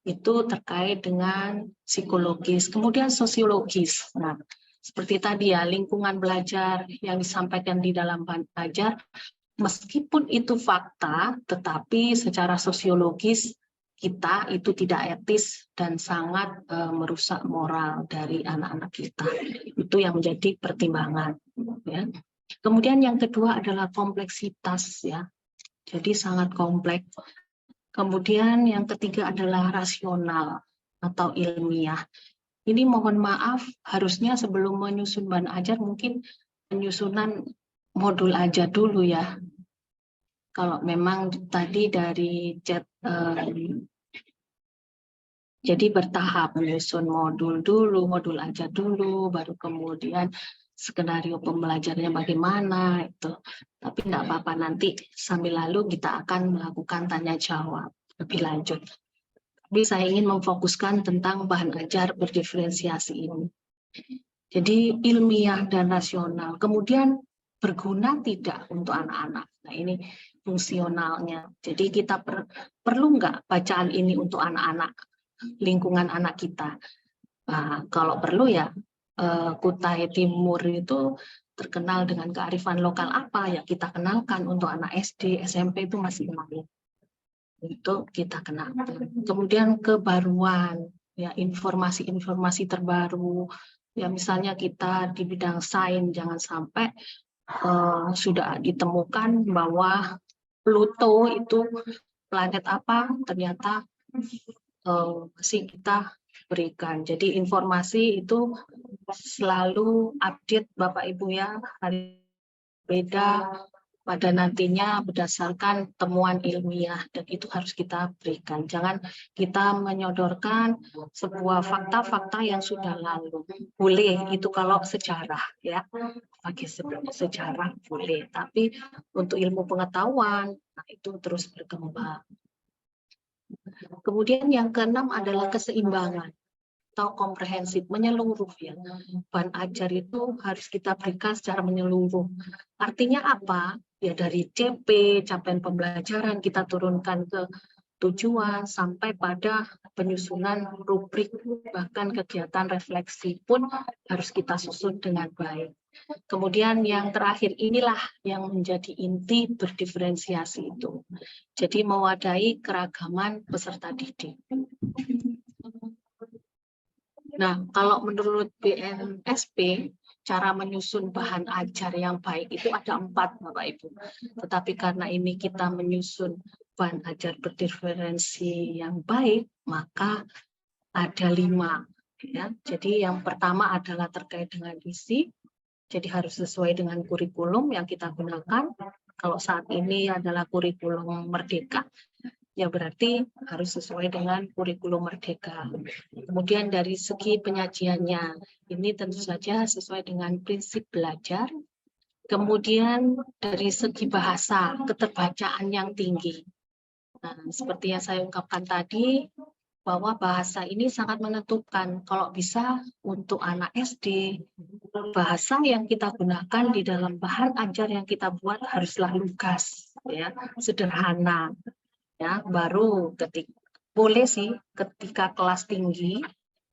Itu terkait dengan psikologis. Kemudian sosiologis. Nah, seperti tadi ya, lingkungan belajar yang disampaikan di dalam bahan ajar, meskipun itu fakta, tetapi secara sosiologis kita itu tidak etis dan sangat merusak moral dari anak-anak kita. Itu yang menjadi pertimbangan. Ya. Kemudian yang kedua adalah kompleksitas ya. Jadi sangat kompleks. Kemudian yang ketiga adalah rasional atau ilmiah. Ini mohon maaf, harusnya sebelum menyusun bahan ajar mungkin penyusunan modul aja dulu ya. Kalau memang tadi dari chat jadi bertahap menyusun modul dulu, modul aja dulu, baru kemudian skenario pembelajarannya bagaimana itu. Tapi tidak apa-apa, nanti sambil lalu kita akan melakukan tanya jawab lebih lanjut. Tapi saya ingin memfokuskan tentang bahan ajar berdiferensiasi ini. Jadi ilmiah dan rasional. Kemudian berguna tidak untuk anak-anak. Nah ini fungsionalnya. Jadi kita perlu nggak bacaan ini untuk anak-anak, lingkungan anak kita. Nah, kalau perlu ya Kutai Timur itu terkenal dengan kearifan lokal apa ya kita kenalkan untuk anak SD, SMP itu masih main. Itu kita kenalkan. Kemudian kebaruan, ya informasi-informasi terbaru. Ya misalnya kita di bidang sains jangan sampai sudah ditemukan bahwa Pluto itu planet apa ternyata masih kita berikan. Jadi informasi itu selalu update Bapak Ibu ya, hari beda pada nantinya berdasarkan temuan ilmiah, dan itu harus kita berikan. Jangan kita menyodorkan sebuah fakta-fakta yang sudah lalu. Boleh itu kalau sejarah ya, pakai sejarah boleh, tapi untuk ilmu pengetahuan nah itu terus berkembang. Kemudian yang keenam adalah keseimbangan atau komprehensif, menyeluruh ya. Bahan ajar itu harus kita berikan secara menyeluruh. Artinya apa? Ya dari CP, capaian pembelajaran, kita turunkan ke tujuan sampai pada penyusunan rubrik, bahkan kegiatan refleksi pun harus kita susun dengan baik. Kemudian yang terakhir inilah yang menjadi inti berdiferensiasi itu. Jadi mewadahi keragaman peserta didik. Nah, kalau menurut BNSP, cara menyusun bahan ajar yang baik itu ada 4, Bapak Ibu. Tetapi karena ini kita menyusun bahan ajar berdiferensi yang baik, maka ada 5. Ya. Jadi yang pertama adalah terkait dengan isi, jadi harus sesuai dengan kurikulum yang kita gunakan. Kalau saat ini adalah kurikulum Merdeka, ya berarti harus sesuai dengan kurikulum Merdeka. Kemudian dari segi penyajiannya, ini tentu saja sesuai dengan prinsip belajar. Kemudian dari segi bahasa, keterbacaan yang tinggi. Nah, seperti yang saya ungkapkan tadi, bahwa bahasa ini sangat menentukan. Kalau bisa untuk anak SD, bahasa yang kita gunakan di dalam bahan ajar yang kita buat haruslah lugas, ya, sederhana. Ya, baru boleh sih ketika kelas tinggi,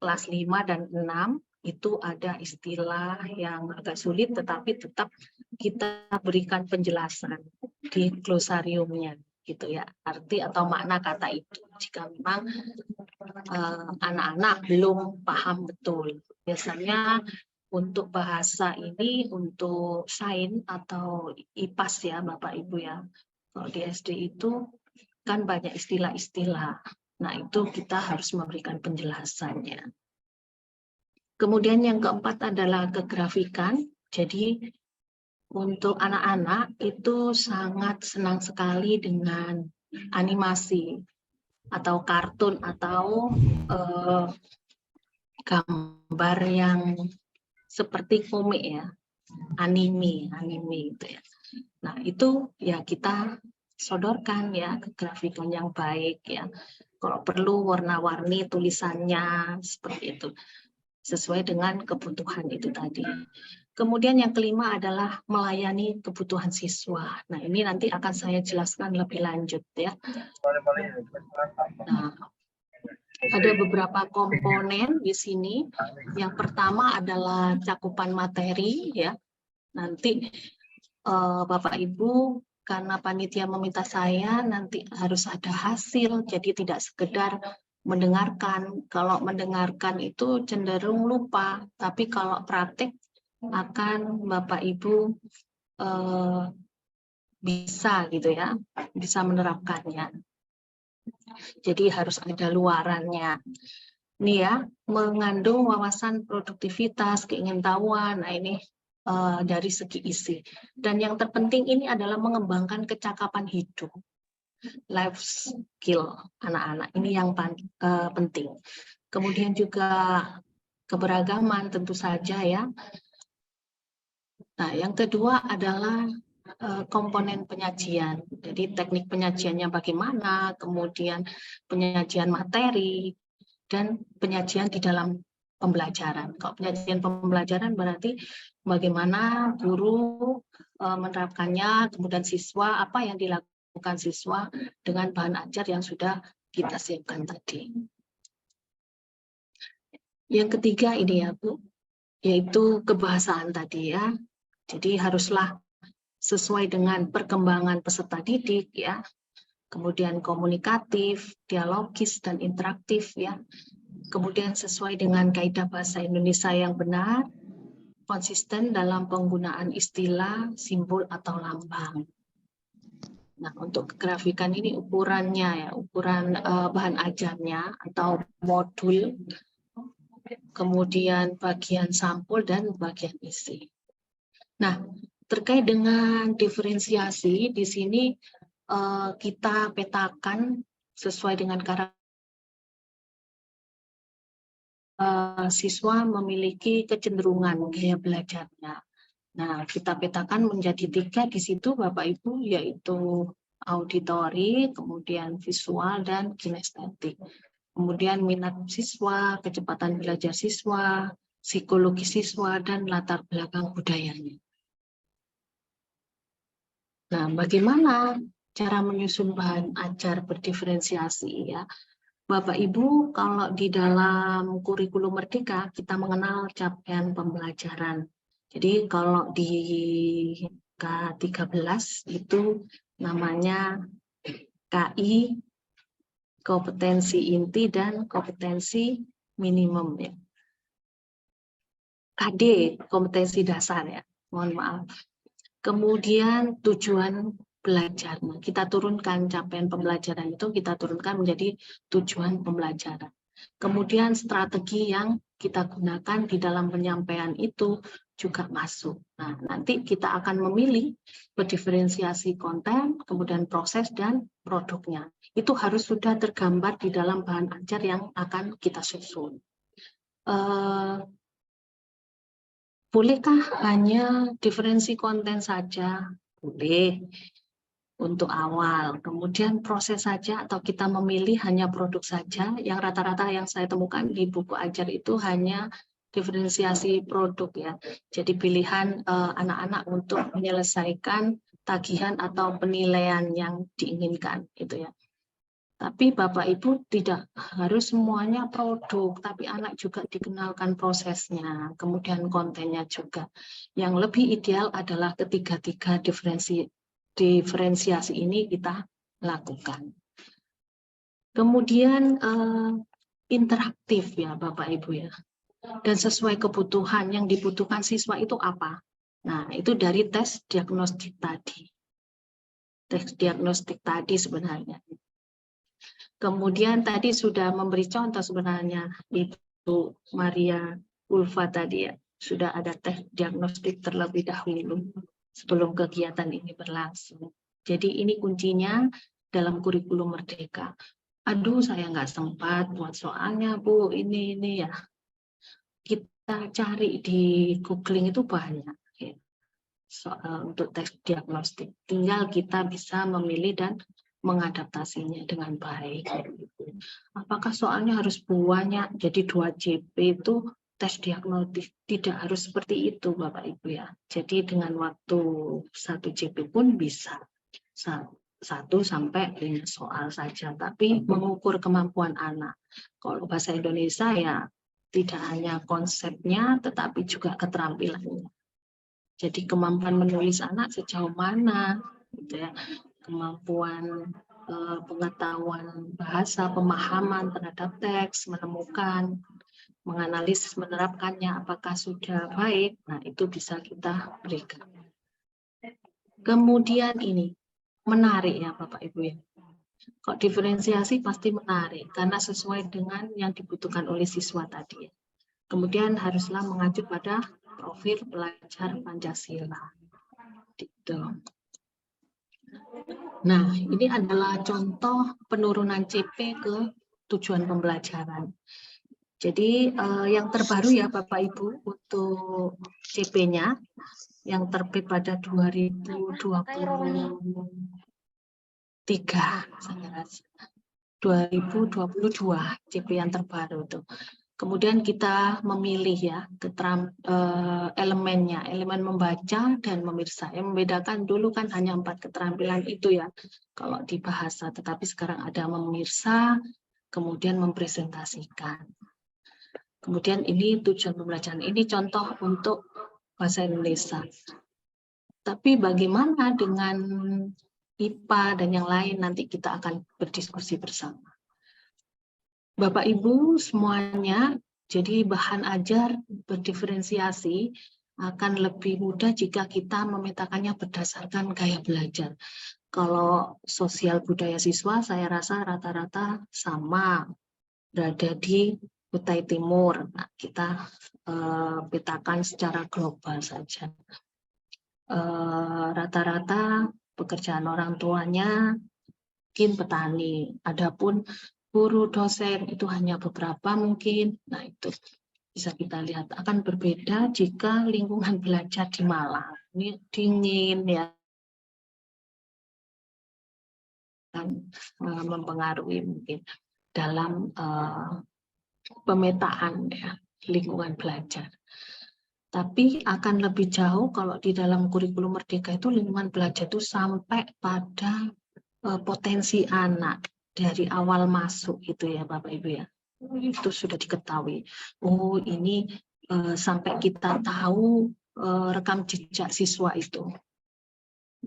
kelas 5 dan 6 itu ada istilah yang agak sulit, tetapi tetap kita berikan penjelasan di glosariumnya gitu ya, arti atau makna kata itu jika memang anak-anak belum paham betul. Biasanya untuk bahasa ini untuk sains atau IPAS ya Bapak Ibu ya, kalau di SD itu kan banyak istilah-istilah. Nah, itu kita harus memberikan penjelasannya. Kemudian yang keempat adalah kegrafikan. Jadi untuk anak-anak itu sangat senang sekali dengan animasi atau kartun atau gambar yang seperti komik ya, anime gitu ya. Nah, itu ya kita sodorkan ya kegrafikan yang baik ya. Kalau perlu warna-warni tulisannya seperti itu, sesuai dengan kebutuhan itu tadi. Kemudian yang kelima adalah melayani kebutuhan siswa. Nah, ini nanti akan saya jelaskan lebih lanjut ya. Nah, ada beberapa komponen di sini. Yang pertama adalah cakupan materi ya. Nanti Bapak Ibu, karena panitia meminta saya nanti harus ada hasil, jadi tidak sekedar mendengarkan. Kalau mendengarkan itu cenderung lupa, tapi kalau praktek akan Bapak Ibu bisa gitu ya, bisa menerapkannya. Jadi harus ada luarannya. Ini ya, mengandung wawasan produktivitas, keingintahuan. Nah ini dari segi isi. Dan yang terpenting ini adalah mengembangkan kecakapan hidup, life skill anak-anak. Ini yang penting. Kemudian juga keberagaman tentu saja ya. Nah, yang kedua adalah komponen penyajian. Jadi teknik penyajiannya bagaimana, kemudian penyajian materi, dan penyajian di dalam pembelajaran. Kalau penyajian pembelajaran berarti bagaimana guru menerapkannya, kemudian siswa, apa yang dilakukan siswa dengan bahan ajar yang sudah kita siapkan tadi. Yang ketiga ini ya Bu, yaitu kebahasaan tadi ya. Jadi haruslah sesuai dengan perkembangan peserta didik ya. Kemudian komunikatif, dialogis, dan interaktif ya. Kemudian sesuai dengan kaidah bahasa Indonesia yang benar, konsisten dalam penggunaan istilah, simbol, atau lambang. Nah, untuk kegrafikan ini ukurannya ya, ukuran bahan ajarnya atau modul, kemudian bagian sampul dan bagian isi. Nah, terkait dengan diferensiasi di sini kita petakan sesuai dengan karakter siswa memiliki kecenderungan gaya belajarnya. Nah, kita petakan menjadi 3 di situ Bapak Ibu, yaitu auditori, kemudian visual, dan kinestetik. Kemudian minat siswa, kecepatan belajar siswa, psikologi siswa, dan latar belakang budayanya. Nah, bagaimana cara menyusun bahan ajar berdiferensiasi ya? Bapak Ibu, kalau di dalam kurikulum Merdeka kita mengenal capaian pembelajaran. Jadi kalau di K13 itu namanya KI, kompetensi inti dan kompetensi minimum ya. KD, kompetensi dasar ya, mohon maaf. Kemudian tujuan belajar. Kita turunkan capaian pembelajaran itu, kita turunkan menjadi tujuan pembelajaran. Kemudian strategi yang kita gunakan di dalam penyampaian itu juga masuk. Nah, nanti kita akan memilih berdiferensiasi konten, kemudian proses dan produknya. Itu harus sudah tergambar di dalam bahan ajar yang akan kita susun. Bolehkah hanya diferensi konten saja? Boleh untuk awal. Kemudian proses saja atau kita memilih hanya produk saja. Yang rata-rata yang saya temukan di buku ajar itu hanya diferensiasi produk ya. Jadi pilihan anak-anak untuk menyelesaikan tagihan atau penilaian yang diinginkan gitu ya. Tapi Bapak Ibu tidak harus semuanya produk, tapi anak juga dikenalkan prosesnya, kemudian kontennya juga. Yang lebih ideal adalah ketiga-tiga diferensiasi ini kita lakukan. Kemudian interaktif ya Bapak Ibu ya. Dan sesuai kebutuhan yang dibutuhkan siswa itu apa? Nah, itu dari tes diagnostik tadi. Tes diagnostik tadi sebenarnya. Kemudian tadi sudah memberi contoh sebenarnya Ibu Maria Ulfa tadi ya, sudah ada tes diagnostik terlebih dahulu sebelum kegiatan ini berlangsung. Jadi ini kuncinya dalam kurikulum Merdeka. Aduh, saya nggak sempat buat soalnya Bu, ini ya. Kita cari di googling itu banyak ya, soal untuk tes diagnostik. Tinggal kita bisa memilih dan mengadaptasinya dengan baik. Apakah soalnya harus banyak, jadi 2 JP itu tes diagnostik? Tidak harus seperti itu Bapak Ibu ya. Jadi dengan waktu 1 JP pun bisa 1 sampai 5 soal saja, tapi mengukur kemampuan anak. Kalau bahasa Indonesia ya tidak hanya konsepnya, tetapi juga keterampilannya. Jadi kemampuan menulis anak sejauh mana, gitu ya. Kemampuan pengetahuan bahasa, pemahaman terhadap teks, menemukan, menganalisis, menerapkannya, apakah sudah baik, nah itu bisa kita berikan. Kemudian ini, menarik ya Bapak Ibu ya. Kok diferensiasi pasti menarik, karena sesuai dengan yang dibutuhkan oleh siswa tadi. Kemudian haruslah mengacu pada profil pelajar Pancasila. Gitu. Nah, ini adalah contoh penurunan CP ke tujuan pembelajaran. Jadi yang terbaru ya Bapak Ibu untuk CP-nya yang terbit pada 2022 CP yang terbaru itu. Kemudian kita memilih ya elemennya, elemen membaca dan memirsa. Yang membedakan dulu kan hanya 4 keterampilan itu ya, kalau di bahasa. Tetapi sekarang ada memirsa, kemudian mempresentasikan. Kemudian ini tujuan pembelajaran. Ini contoh untuk bahasa Indonesia. Tapi bagaimana dengan IPA dan yang lain nanti kita akan berdiskusi bersama. Bapak Ibu semuanya, jadi bahan ajar berdiferensiasi akan lebih mudah jika kita memetakannya berdasarkan gaya belajar. Kalau sosial budaya siswa saya rasa rata-rata sama, berada di Kutai Timur. Nah, kita petakan secara global saja. Rata-rata pekerjaan orang tuanya mungkin petani. Adapun guru dosen itu hanya beberapa mungkin. Nah, itu bisa kita lihat akan berbeda jika lingkungan belajar di Malang. Ini dingin ya, kan mempengaruhi mungkin dalam pemetaan ya, lingkungan belajar. Tapi akan lebih jauh kalau di dalam kurikulum Merdeka itu lingkungan belajar itu sampai pada potensi anak dari awal masuk itu ya Bapak Ibu ya. Itu sudah diketahui. Oh ini sampai kita tahu rekam jejak siswa itu.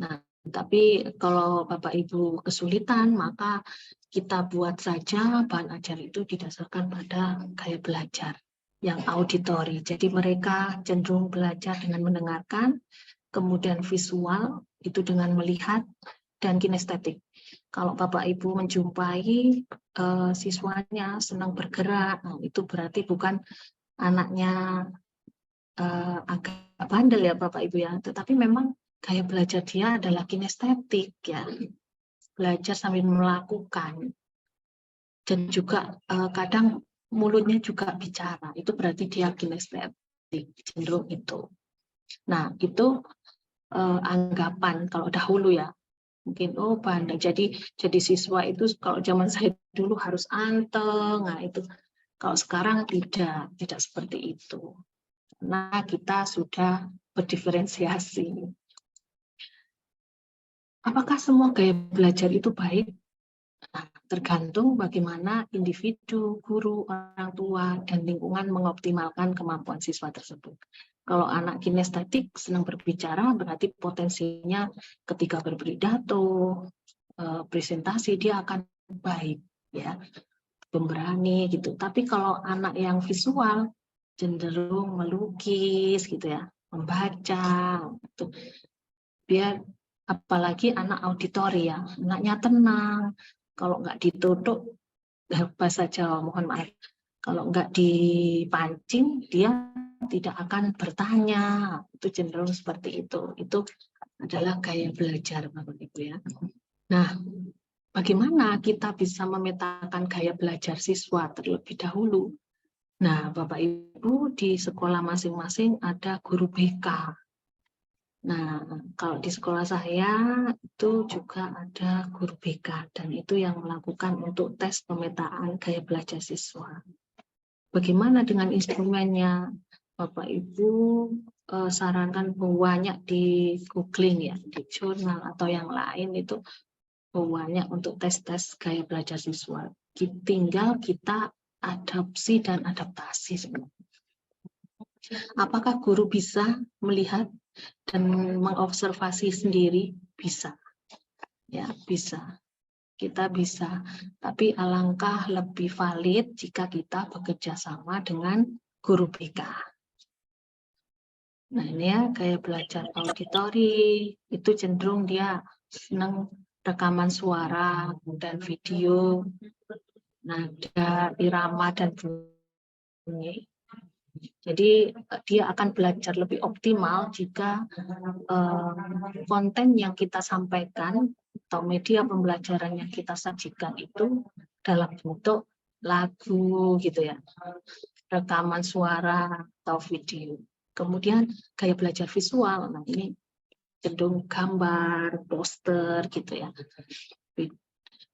Nah, tapi kalau Bapak Ibu kesulitan, maka kita buat saja bahan ajar itu didasarkan pada gaya belajar yang auditori. Jadi mereka cenderung belajar dengan mendengarkan, kemudian visual itu dengan melihat, dan kinestetik. Kalau Bapak Ibu menjumpai siswanya senang bergerak, nah, itu berarti bukan anaknya agak bandel ya Bapak Ibu ya, tetapi memang gaya belajar dia adalah kinestetik ya, belajar sambil melakukan, dan juga kadang mulutnya juga bicara, itu berarti dia kinestetik, cenderung itu. Nah itu anggapan kalau dahulu ya, mungkin oh bandel, jadi siswa itu kalau zaman saya dulu harus anteng, nah itu kalau sekarang tidak seperti itu. Nah kita sudah berdiferensiasi. Apakah semua gaya belajar itu baik? Nah, tergantung bagaimana individu, guru, orang tua, dan lingkungan mengoptimalkan kemampuan siswa tersebut. Kalau anak kinestetik senang berbicara, berarti potensinya ketika berpidato, presentasi dia akan baik, ya, pemberani gitu. Tapi kalau anak yang visual cenderung melukis gitu ya, membaca, gitu. Biar apalagi anak auditori ya, anaknya tenang, kalau nggak ditutup, bahasa Jawa mohon maaf, kalau nggak dipancing dia tidak akan bertanya, itu cenderung seperti itu adalah gaya belajar Bapak Ibu ya. Nah, bagaimana kita bisa memetakan gaya belajar siswa terlebih dahulu? Nah, Bapak Ibu di sekolah masing-masing ada guru BK. Nah, kalau di sekolah saya itu juga ada guru BK dan itu yang melakukan untuk tes pemetaan gaya belajar siswa. Bagaimana dengan instrumennya? Bapak Ibu sarankan banyak di googling ya, di jurnal atau yang lain itu banyak untuk tes-tes gaya belajar siswa. Tinggal kita adopsi dan adaptasi sebenarnya. Apakah guru bisa melihat dan mengobservasi sendiri? Bisa, ya bisa. Kita bisa, tapi alangkah lebih valid jika kita bekerja sama dengan guru BK. Nah ini ya gaya belajar auditori, itu cenderung dia senang rekaman suara dan video, nada, irama, dan bunyi. Jadi dia akan belajar lebih optimal jika konten yang kita sampaikan atau media pembelajaran yang kita sajikan itu dalam bentuk lagu gitu ya, rekaman suara atau video. Kemudian gaya belajar visual, nah ini cenderung gambar, poster gitu ya.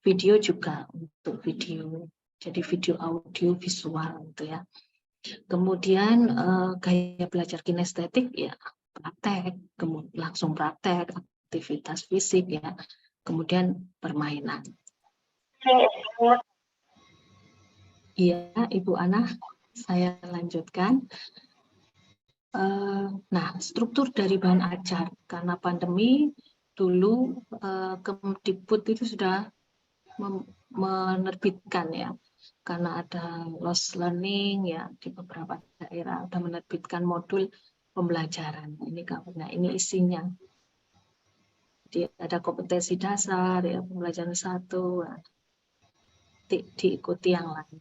Video juga untuk video, jadi video audio visual gitu ya. Kemudian gaya belajar kinestetik ya praktek, kemudian langsung praktek, aktivitas fisik ya, kemudian permainan. Iya, Ibu Ana, saya lanjutkan. Nah, struktur dari bahan ajar karena pandemi dulu Kemdikbud itu sudah menerbitkan ya. Karena ada loss learning ya di beberapa daerah sudah menerbitkan modul pembelajaran. Ini isinya. Jadi ada kompetensi dasar, ya, pembelajaran 1, diikuti yang lain.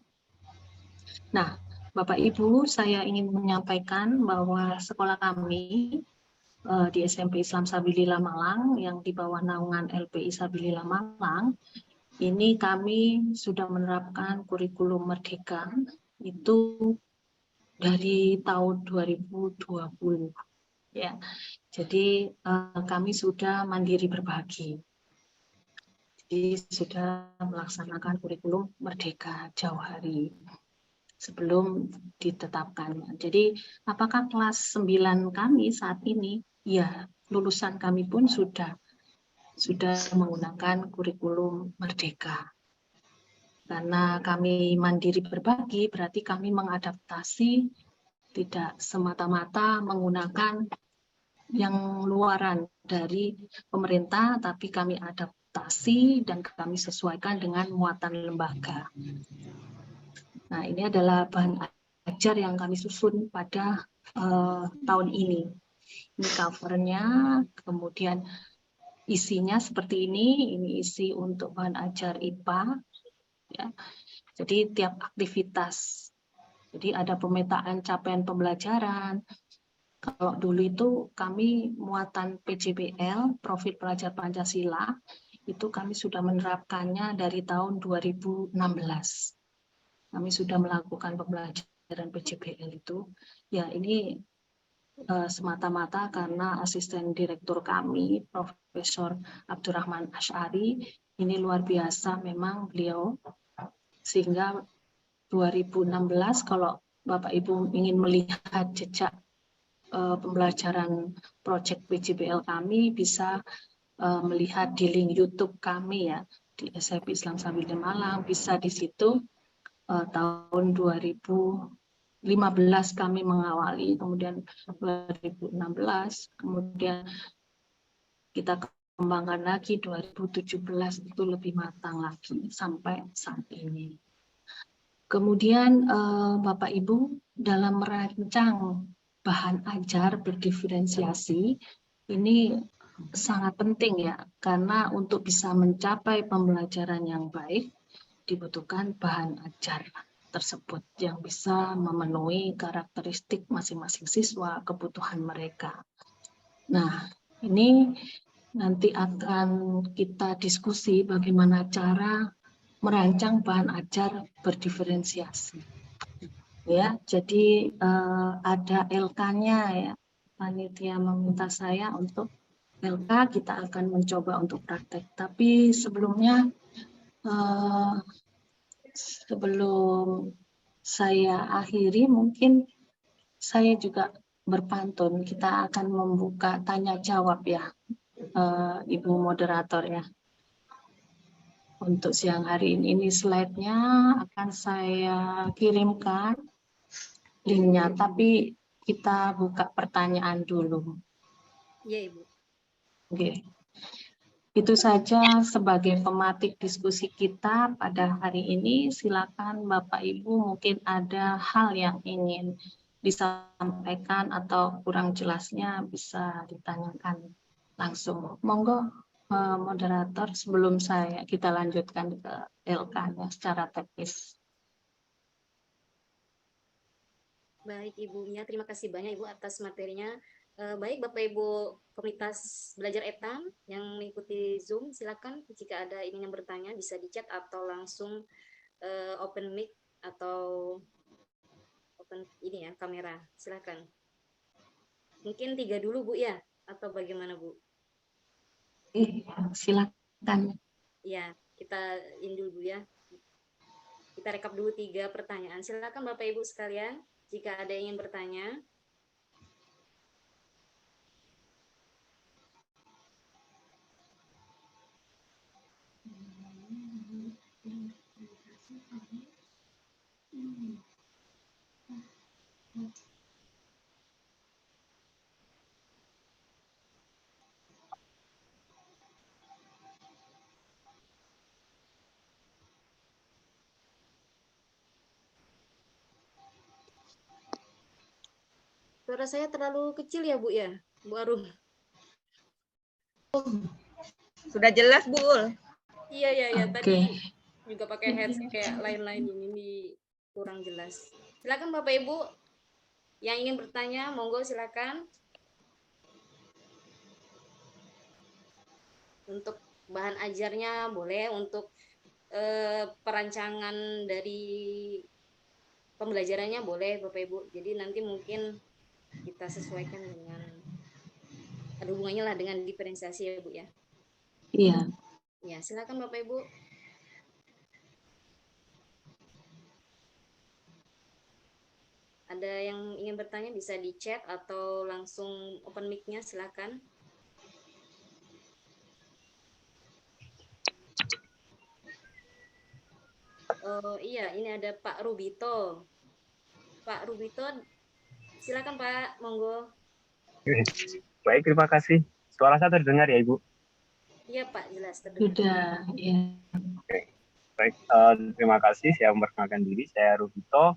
Nah, Bapak Ibu, saya ingin menyampaikan bahwa sekolah kami di SMP Islam Sabilillah Malang yang di bawah naungan LPI Sabilillah Malang, ini kami sudah menerapkan kurikulum Merdeka itu dari tahun 2020. Ya, jadi kami sudah mandiri berbagi. Jadi sudah melaksanakan kurikulum Merdeka jauh hari sebelum ditetapkan. Jadi apakah kelas 9 kami saat ini? Ya, lulusan kami pun sudah menggunakan kurikulum Merdeka. Karena kami mandiri berbagi, berarti kami mengadaptasi, tidak semata-mata menggunakan yang luaran dari pemerintah, tapi kami adaptasi dan kami sesuaikan dengan muatan lembaga. Nah, ini adalah bahan ajar yang kami susun pada tahun ini. Ini covernya, kemudian isinya seperti ini isi untuk bahan ajar IPA. Ya. Jadi tiap aktivitas, jadi ada pemetaan capaian pembelajaran. Kalau dulu itu kami muatan PJBL, Profil Pelajar Pancasila, itu kami sudah menerapkannya dari tahun 2016. Kami sudah melakukan pembelajaran PJBL itu. Ya, ini semata-mata karena asisten direktur kami, Profesor Abdurrahman Asy'ari, ini luar biasa memang beliau, sehingga 2016 kalau Bapak Ibu ingin melihat jejak pembelajaran proyek PJBL kami, bisa melihat di link YouTube kami ya, di SMP Islam Sabilillah Malang, bisa di situ tahun 2015 kami mengawali, kemudian 2016, kemudian kita kembangkan lagi 2017 itu lebih matang lagi sampai saat ini. Kemudian Bapak Ibu dalam merancang bahan ajar berdiferensiasi ini sangat penting ya, karena untuk bisa mencapai pembelajaran yang baik dibutuhkan bahan ajar tersebut yang bisa memenuhi karakteristik masing-masing siswa, kebutuhan mereka. Nah, ini nanti akan kita diskusi bagaimana cara merancang bahan ajar berdiferensiasi. Ya, jadi ada LK-nya ya. Panitia meminta saya untuk LK, kita akan mencoba untuk praktek. Tapi sebelumnya sebelum saya akhiri, mungkin saya juga berpantun. Kita akan membuka tanya jawab ya, Ibu moderator ya. Untuk siang hari ini slide-nya akan saya kirimkan linknya, tapi kita buka pertanyaan dulu. Iya, Ibu. Oke. Itu saja sebagai pematik diskusi kita pada hari ini. Silakan Bapak Ibu, mungkin ada hal yang ingin disampaikan atau kurang jelasnya bisa ditanyakan langsung. Monggo moderator, sebelum kita lanjutkan ke LK-nya secara teknis. Baik Ibunya, terima kasih banyak Ibu atas materinya. Baik Bapak Ibu komunitas belajar etam yang mengikuti Zoom, silakan jika ada ingin yang bertanya bisa di chat atau langsung open mic atau open ini ya kamera, silakan. Mungkin 3 dulu Bu ya, atau bagaimana Bu? Silakan. Ya, kita ini dulu ya. Kita rekap dulu 3 pertanyaan. Silakan Bapak Ibu sekalian, jika ada yang ingin bertanya. Suara saya terlalu kecil ya Bu ya, Bu Arum? Sudah jelas, Bu Ul? Iya, Oke. tadi juga pakai headset kayak lain-lain ini kurang jelas. Silakan Bapak Ibu yang ingin bertanya, monggo silakan. Untuk bahan ajarnya boleh, untuk perancangan dari pembelajarannya boleh Bapak Ibu. Jadi nanti mungkin kita sesuaikan dengan, ada hubungannya lah dengan diferensiasi ya Bu ya. Iya. Ya, silakan Bapak Ibu. Ada yang ingin bertanya bisa di chat atau langsung open mic-nya, silakan. Oh iya, ini ada Pak Rubito. Pak Rubito, silakan Pak, monggo. Baik, terima kasih. Suara saya terdengar ya, Ibu? Iya Pak, jelas terdengar. Sudah, ya. Baik, terima kasih. Saya memperkenalkan diri, saya Rubito,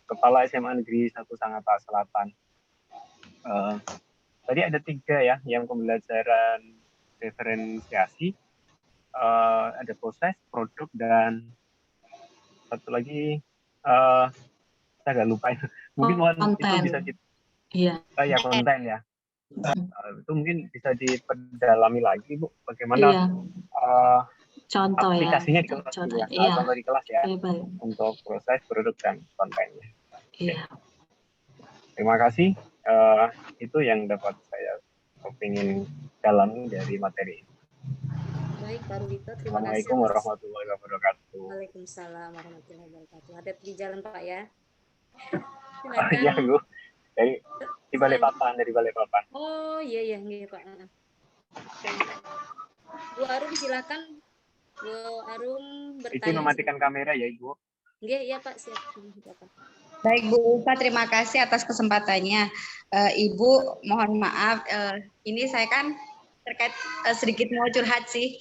Kepala SMA Negeri 1 Sangatta Selatan. Tadi ada 3 ya, yang pembelajaran diferensiasi, ada proses, produk, dan satu lagi, saya agak lupa. Mungkin itu bisa Iya. konten ya. Itu mungkin bisa diperdalami lagi, Bu, bagaimana Contoh aplikasinya ya. di kelas Contoh, ya. iya. Contoh di kelas ya, Baik. untuk proses, produk, dan kontennya. Iya. Terima kasih. Itu yang dapat saya ingin dalami dari materi ini. Baik Pak Rubito, terima kasih. Assalamualaikum warahmatullahi wabarakatuh. Waalaikumsalam warahmatullahi wabarakatuh. Hati-hati di jalan Pak ya. Iya, Bu. Dari Balikpapan. Oh iya Pak. Bu Arum silakan. Bu Arum bertanya. Itu mematikan kamera ya, Ibu. Iya Pak, siap. Baik Bu Ulfa, terima kasih atas kesempatannya. Ibu, mohon maaf, ini saya kan terkait sedikit mau curhat sih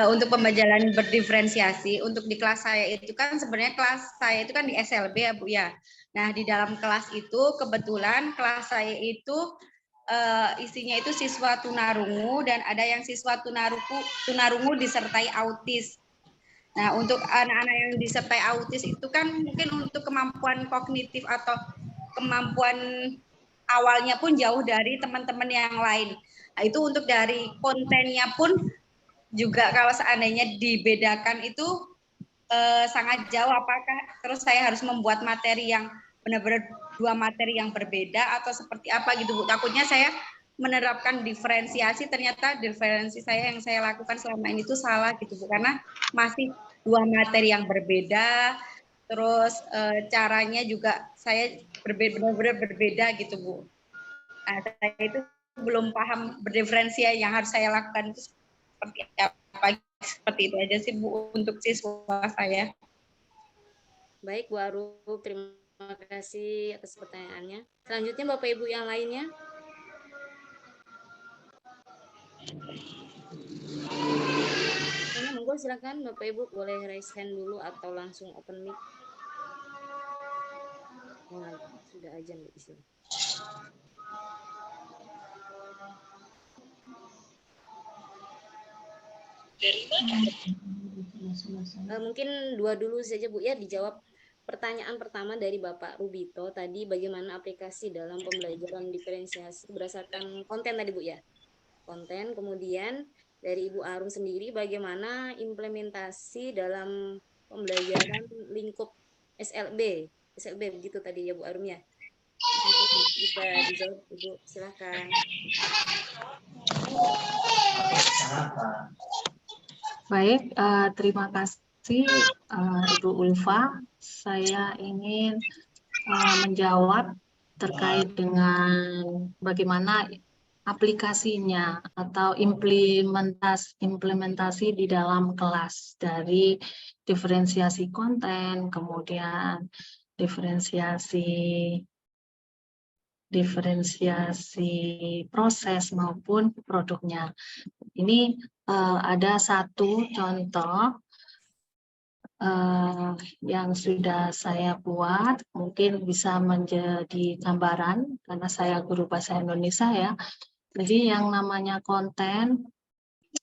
untuk pembelajaran berdiferensiasi. Untuk di kelas saya itu kan sebenarnya kelas saya itu kan di SLB ya Bu ya. Nah di dalam kelas itu kebetulan kelas saya itu isinya itu siswa tunarungu dan ada yang siswa tunarungu disertai autis. Nah, untuk anak-anak yang disertai autis itu kan mungkin untuk kemampuan kognitif atau kemampuan awalnya pun jauh dari teman-teman yang lain. Nah, itu untuk dari kontennya pun juga kalau seandainya dibedakan itu sangat jauh. Apakah terus saya harus membuat materi yang benar-benar 2 materi yang berbeda atau seperti apa gitu Bu? Takutnya saya menerapkan diferensiasi, ternyata diferensi saya yang saya lakukan selama ini itu salah gitu Bu, karena masih 2 materi yang berbeda, terus caranya juga saya benar-benar berbeda gitu Bu. Nah, saya itu belum paham berdiferensi yang harus saya lakukan itu seperti apa, seperti itu aja sih Bu untuk siswa saya. Baik Bu Arum, terima kasih atas pertanyaannya. Selanjutnya Bapak Ibu yang lainnya. Monggo silakan Bapak Ibu, boleh raise hand dulu atau langsung open mic. Nah, sudah azan di sini. Mungkin 2 dulu saja Bu ya, dijawab pertanyaan pertama dari Bapak Rubito tadi, bagaimana aplikasi dalam pembelajaran diferensiasi berdasarkan konten tadi Bu ya. Konten, kemudian dari Ibu Arum sendiri bagaimana implementasi dalam pembelajaran lingkup SLB begitu tadi ya Bu Arum ya. Bisa dijawab Ibu, silakan. Baik, terima kasih Ibu Ulfa. Saya ingin menjawab terkait dengan bagaimana aplikasinya atau implementasi di dalam kelas dari diferensiasi konten, kemudian diferensiasi proses maupun produknya. Ini ada satu contoh yang sudah saya buat, mungkin bisa menjadi gambaran karena saya guru bahasa Indonesia ya. Jadi yang namanya konten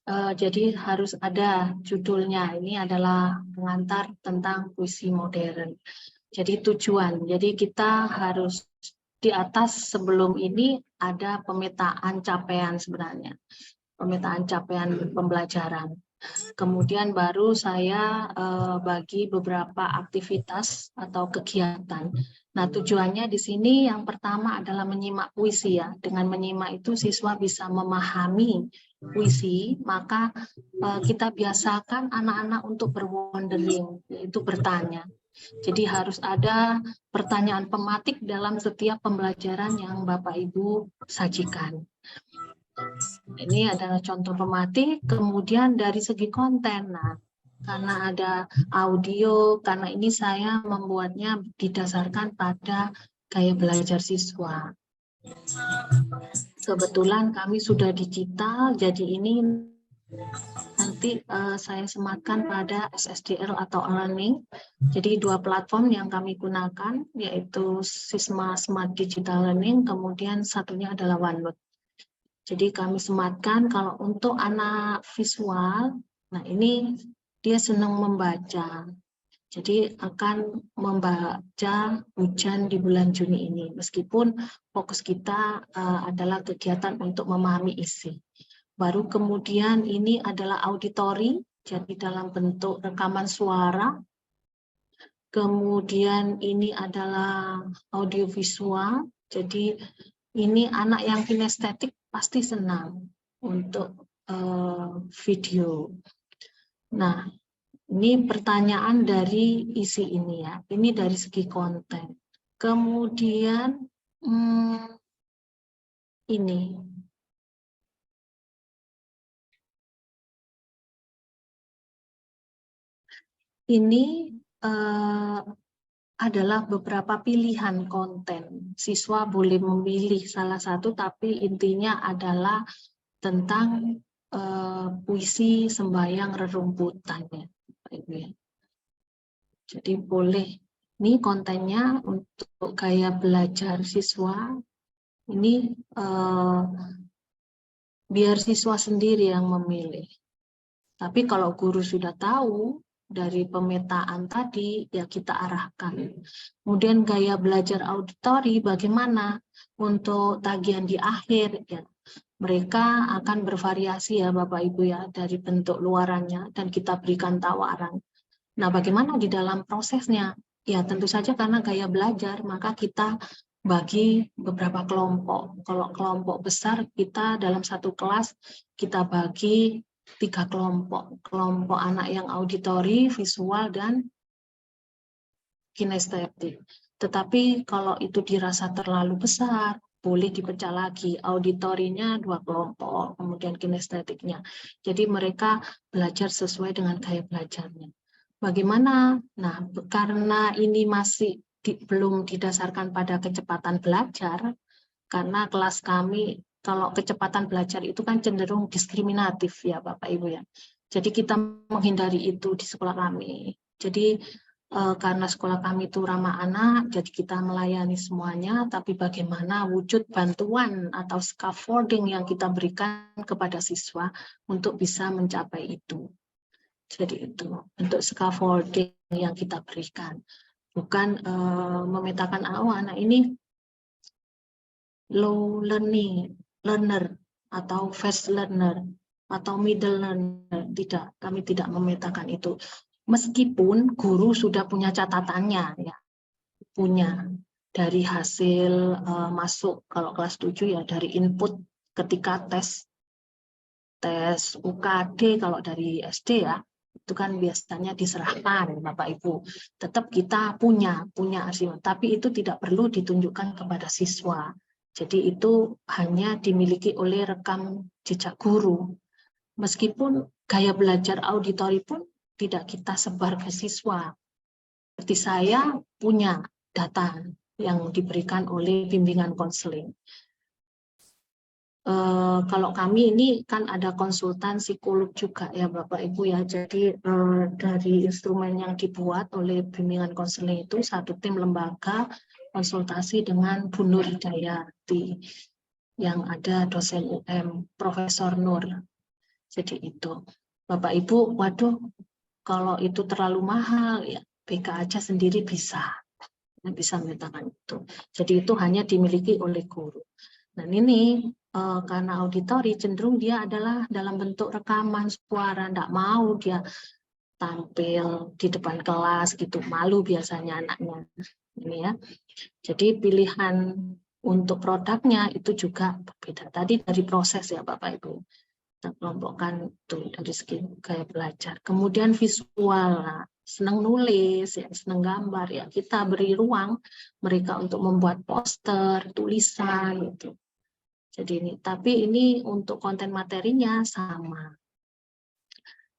Jadi harus ada judulnya. Ini adalah pengantar tentang puisi modern. Jadi tujuan. Jadi kita harus di atas sebelum ini ada pemetaan capaian sebenarnya. Pemetaan capaian pembelajaran. Kemudian baru saya bagi beberapa aktivitas atau kegiatan. Nah, tujuannya di sini yang pertama adalah menyimak puisi ya. Dengan menyimak itu siswa bisa memahami puisi, maka kita biasakan anak-anak untuk berwondering, yaitu bertanya. Jadi harus ada pertanyaan pematik dalam setiap pembelajaran yang Bapak Ibu sajikan. Ini adalah contoh pematik, kemudian dari segi konten. Nah, karena ada audio, karena ini saya membuatnya didasarkan pada gaya belajar siswa. Kebetulan kami sudah digital, jadi ini nanti saya sematkan pada SSDL atau e-learning. Jadi 2 platform yang kami gunakan, yaitu Sisma Smart Digital Learning, kemudian satunya adalah OneNote. Jadi kami sematkan kalau untuk anak visual, nah ini dia senang membaca. Jadi akan membaca hujan di bulan Juni ini, meskipun fokus kita adalah kegiatan untuk memahami isi. Baru kemudian ini adalah auditori, jadi dalam bentuk rekaman suara. Kemudian ini adalah audiovisual, jadi ini anak yang kinestetik pasti senang untuk video. Nah, ini pertanyaan dari isi ini ya, ini dari segi konten. Kemudian ini. Ini adalah beberapa pilihan konten. Siswa boleh memilih salah satu, tapi intinya adalah tentang puisi sembahyang rerumputan ya. Jadi boleh, ini kontennya untuk gaya belajar siswa, ini biar siswa sendiri yang memilih. Tapi kalau guru sudah tahu dari pemetaan tadi, ya kita arahkan. Kemudian gaya belajar auditori bagaimana untuk tagihan di akhir, ya. Mereka akan bervariasi ya Bapak Ibu ya, dari bentuk luarannya dan kita berikan tawaran. Nah, bagaimana di dalam prosesnya? Ya tentu saja karena gaya belajar, maka kita bagi beberapa kelompok. Kalau kelompok besar, kita dalam satu kelas, kita bagi 3 kelompok. Kelompok anak yang auditori, visual, dan kinestetik. Tetapi kalau itu dirasa terlalu besar, boleh dipecah lagi, auditorinya 2 kelompok, kemudian kinestetiknya. Jadi mereka belajar sesuai dengan gaya belajarnya. Bagaimana? Nah, karena ini masih belum didasarkan pada kecepatan belajar, karena kelas kami, kalau kecepatan belajar itu kan cenderung diskriminatif ya Bapak Ibu ya. Jadi kita menghindari itu di sekolah kami. Jadi karena sekolah kami itu ramah anak, jadi kita melayani semuanya, tapi bagaimana wujud bantuan atau scaffolding yang kita berikan kepada siswa untuk bisa mencapai itu. Jadi itu untuk scaffolding yang kita berikan, bukan memetakan anak ini low learner atau fast learner atau middle learner. Tidak, kami tidak memetakan itu. Meskipun guru sudah punya catatannya, ya, punya dari hasil masuk kalau kelas 7 ya dari input ketika tes UKD kalau dari SD ya itu kan biasanya diserahkan Bapak Ibu. Tetap kita punya hasil, tapi itu tidak perlu ditunjukkan kepada siswa. Jadi itu hanya dimiliki oleh rekam jejak guru. Meskipun gaya belajar auditori pun tidak kita sebar ke siswa. Seperti saya punya data yang diberikan oleh bimbingan konseling. Kalau kami ini kan ada konsultan psikolog juga ya Bapak Ibu ya. Jadi dari instrumen yang dibuat oleh bimbingan konseling itu satu tim lembaga konsultasi dengan Bu Nur Hidayati yang ada dosen UM Profesor Nur. Jadi itu, Bapak Ibu, waduh, kalau itu terlalu mahal ya BK aja sendiri bisa memetakan itu. Jadi itu hanya dimiliki oleh guru. Dan ini karena auditori cenderung dia adalah dalam bentuk rekaman suara, tidak mau dia tampil di depan kelas gitu, malu biasanya anaknya ini ya. Jadi pilihan untuk produknya itu juga berbeda. Tadi dari proses ya Bapak Ibu, kita kelompokkan itu dari segi gaya belajar. Kemudian visual, nah, senang nulis, ya, senang gambar, ya kita beri ruang mereka untuk membuat poster, tulisan gitu. Jadi ini, tapi ini untuk konten materinya sama.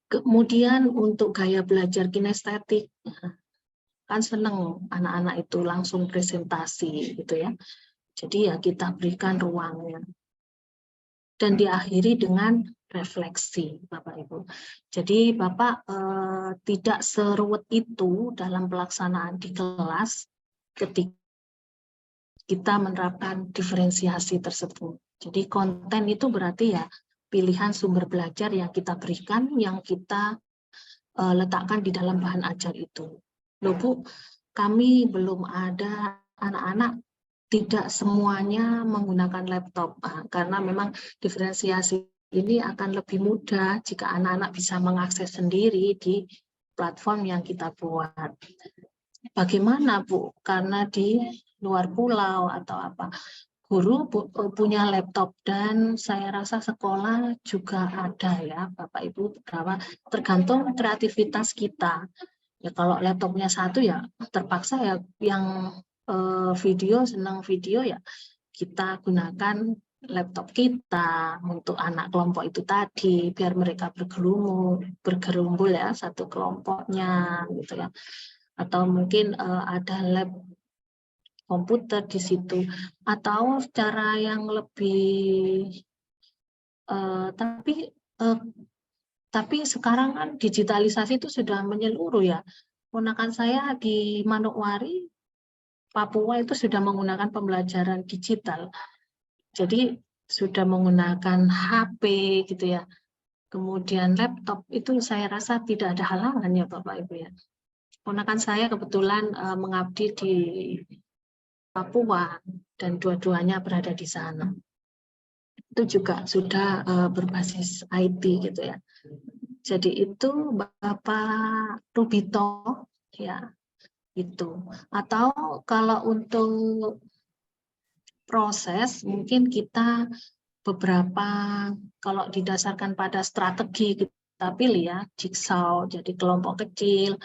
Kemudian untuk gaya belajar kinestetik, kan seneng anak-anak itu langsung presentasi gitu ya. Jadi ya kita berikan ruangnya. Dan diakhiri dengan refleksi, Bapak Ibu. Jadi Bapak tidak seruwet itu dalam pelaksanaan di kelas ketika kita menerapkan diferensiasi tersebut. Jadi konten itu berarti ya pilihan sumber belajar yang kita berikan, yang kita letakkan di dalam bahan ajar itu. Loh Bu, kami belum ada anak-anak tidak semuanya menggunakan laptop, karena memang diferensiasi ini akan lebih mudah jika anak-anak bisa mengakses sendiri di platform yang kita buat. Bagaimana Bu? Karena di luar pulau atau apa, guru punya laptop dan saya rasa sekolah juga ada ya Bapak Ibu, bahwa tergantung kreativitas kita. Ya kalau laptopnya satu ya terpaksa ya yang video, senang video ya kita gunakan laptop kita untuk anak kelompok itu tadi biar mereka bergerumbul ya satu kelompoknya gitu ya, atau mungkin ada lab komputer di situ, atau cara yang lebih tapi sekarang kan digitalisasi itu sudah menyeluruh ya. Ponakan saya di Manokwari Papua itu sudah menggunakan pembelajaran digital. Jadi sudah menggunakan HP gitu ya. Kemudian laptop itu saya rasa tidak ada halangan ya Bapak Ibu ya. Ponakan saya kebetulan mengabdi di Papua dan dua-duanya berada di sana. Itu juga sudah berbasis IT gitu ya. Jadi itu Bapak Rubito ya. Itu. Atau kalau untuk proses mungkin kita beberapa, kalau didasarkan pada strategi kita pilih ya, jigsaw, jadi kelompok kecil,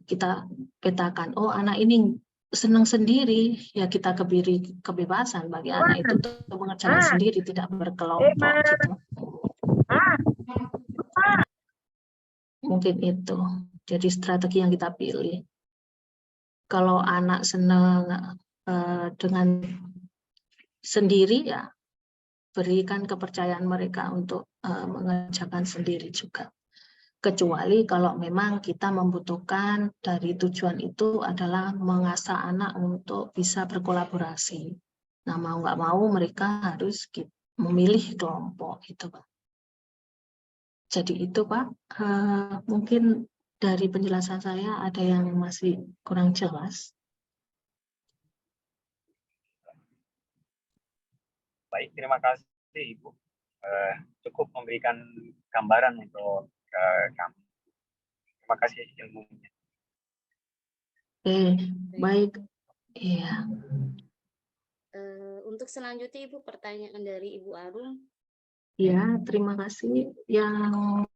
kita petakan, oh anak ini senang sendiri, ya kita beri kebebasan bagi anak itu untuk mengerjakan sendiri, tidak berkelompok gitu. Mungkin itu, jadi strategi yang kita pilih. Kalau anak senang dengan sendiri ya berikan kepercayaan mereka untuk mengerjakan sendiri juga. Kecuali kalau memang kita membutuhkan dari tujuan itu adalah mengasah anak untuk bisa berkolaborasi. Nah mau nggak mau mereka harus memilih kelompok itu Pak. Jadi itu Pak, mungkin dari penjelasan saya ada yang masih kurang jelas. Baik, terima kasih Ibu. Cukup memberikan gambaran untuk kami. Terima kasih ilmunya. Baik. Iya. Untuk selanjutnya Ibu, pertanyaan dari Ibu Arum. Ya, terima kasih. Yang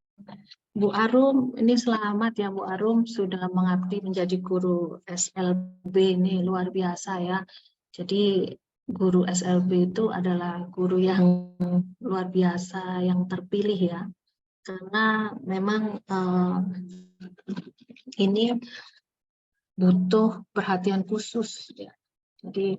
Bu Arum, ini selamat ya Bu Arum sudah mengabdi menjadi guru SLB, ini luar biasa ya. Jadi guru SLB itu adalah guru yang luar biasa, yang terpilih ya. Karena memang ini butuh perhatian khusus ya. Jadi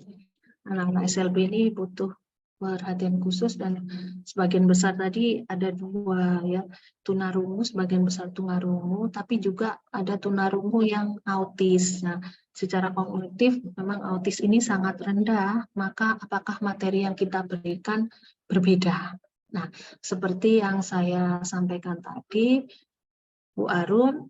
anak-anak SLB ini butuh perhatian khusus dan sebagian besar tadi ada dua ya, tunarungu, sebagian besar tunarungu, tapi juga ada tunarungu yang autis. Nah, secara kognitif memang autis ini sangat rendah, maka apakah materi yang kita berikan berbeda Nah, seperti yang saya sampaikan tadi, Bu Arum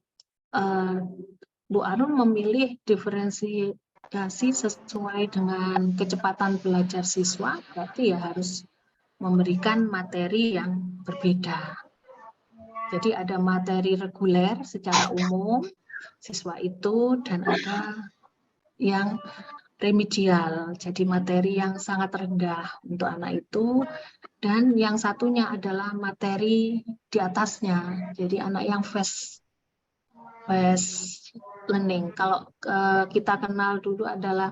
memilih diferensiasi sesuai dengan kecepatan belajar siswa, berarti ya harus memberikan materi yang berbeda. Jadi ada materi reguler secara umum siswa itu, dan ada yang remedial, jadi materi yang sangat rendah untuk anak itu, dan yang satunya adalah materi di atasnya, jadi anak yang fast learning. Kalau kita kenal dulu adalah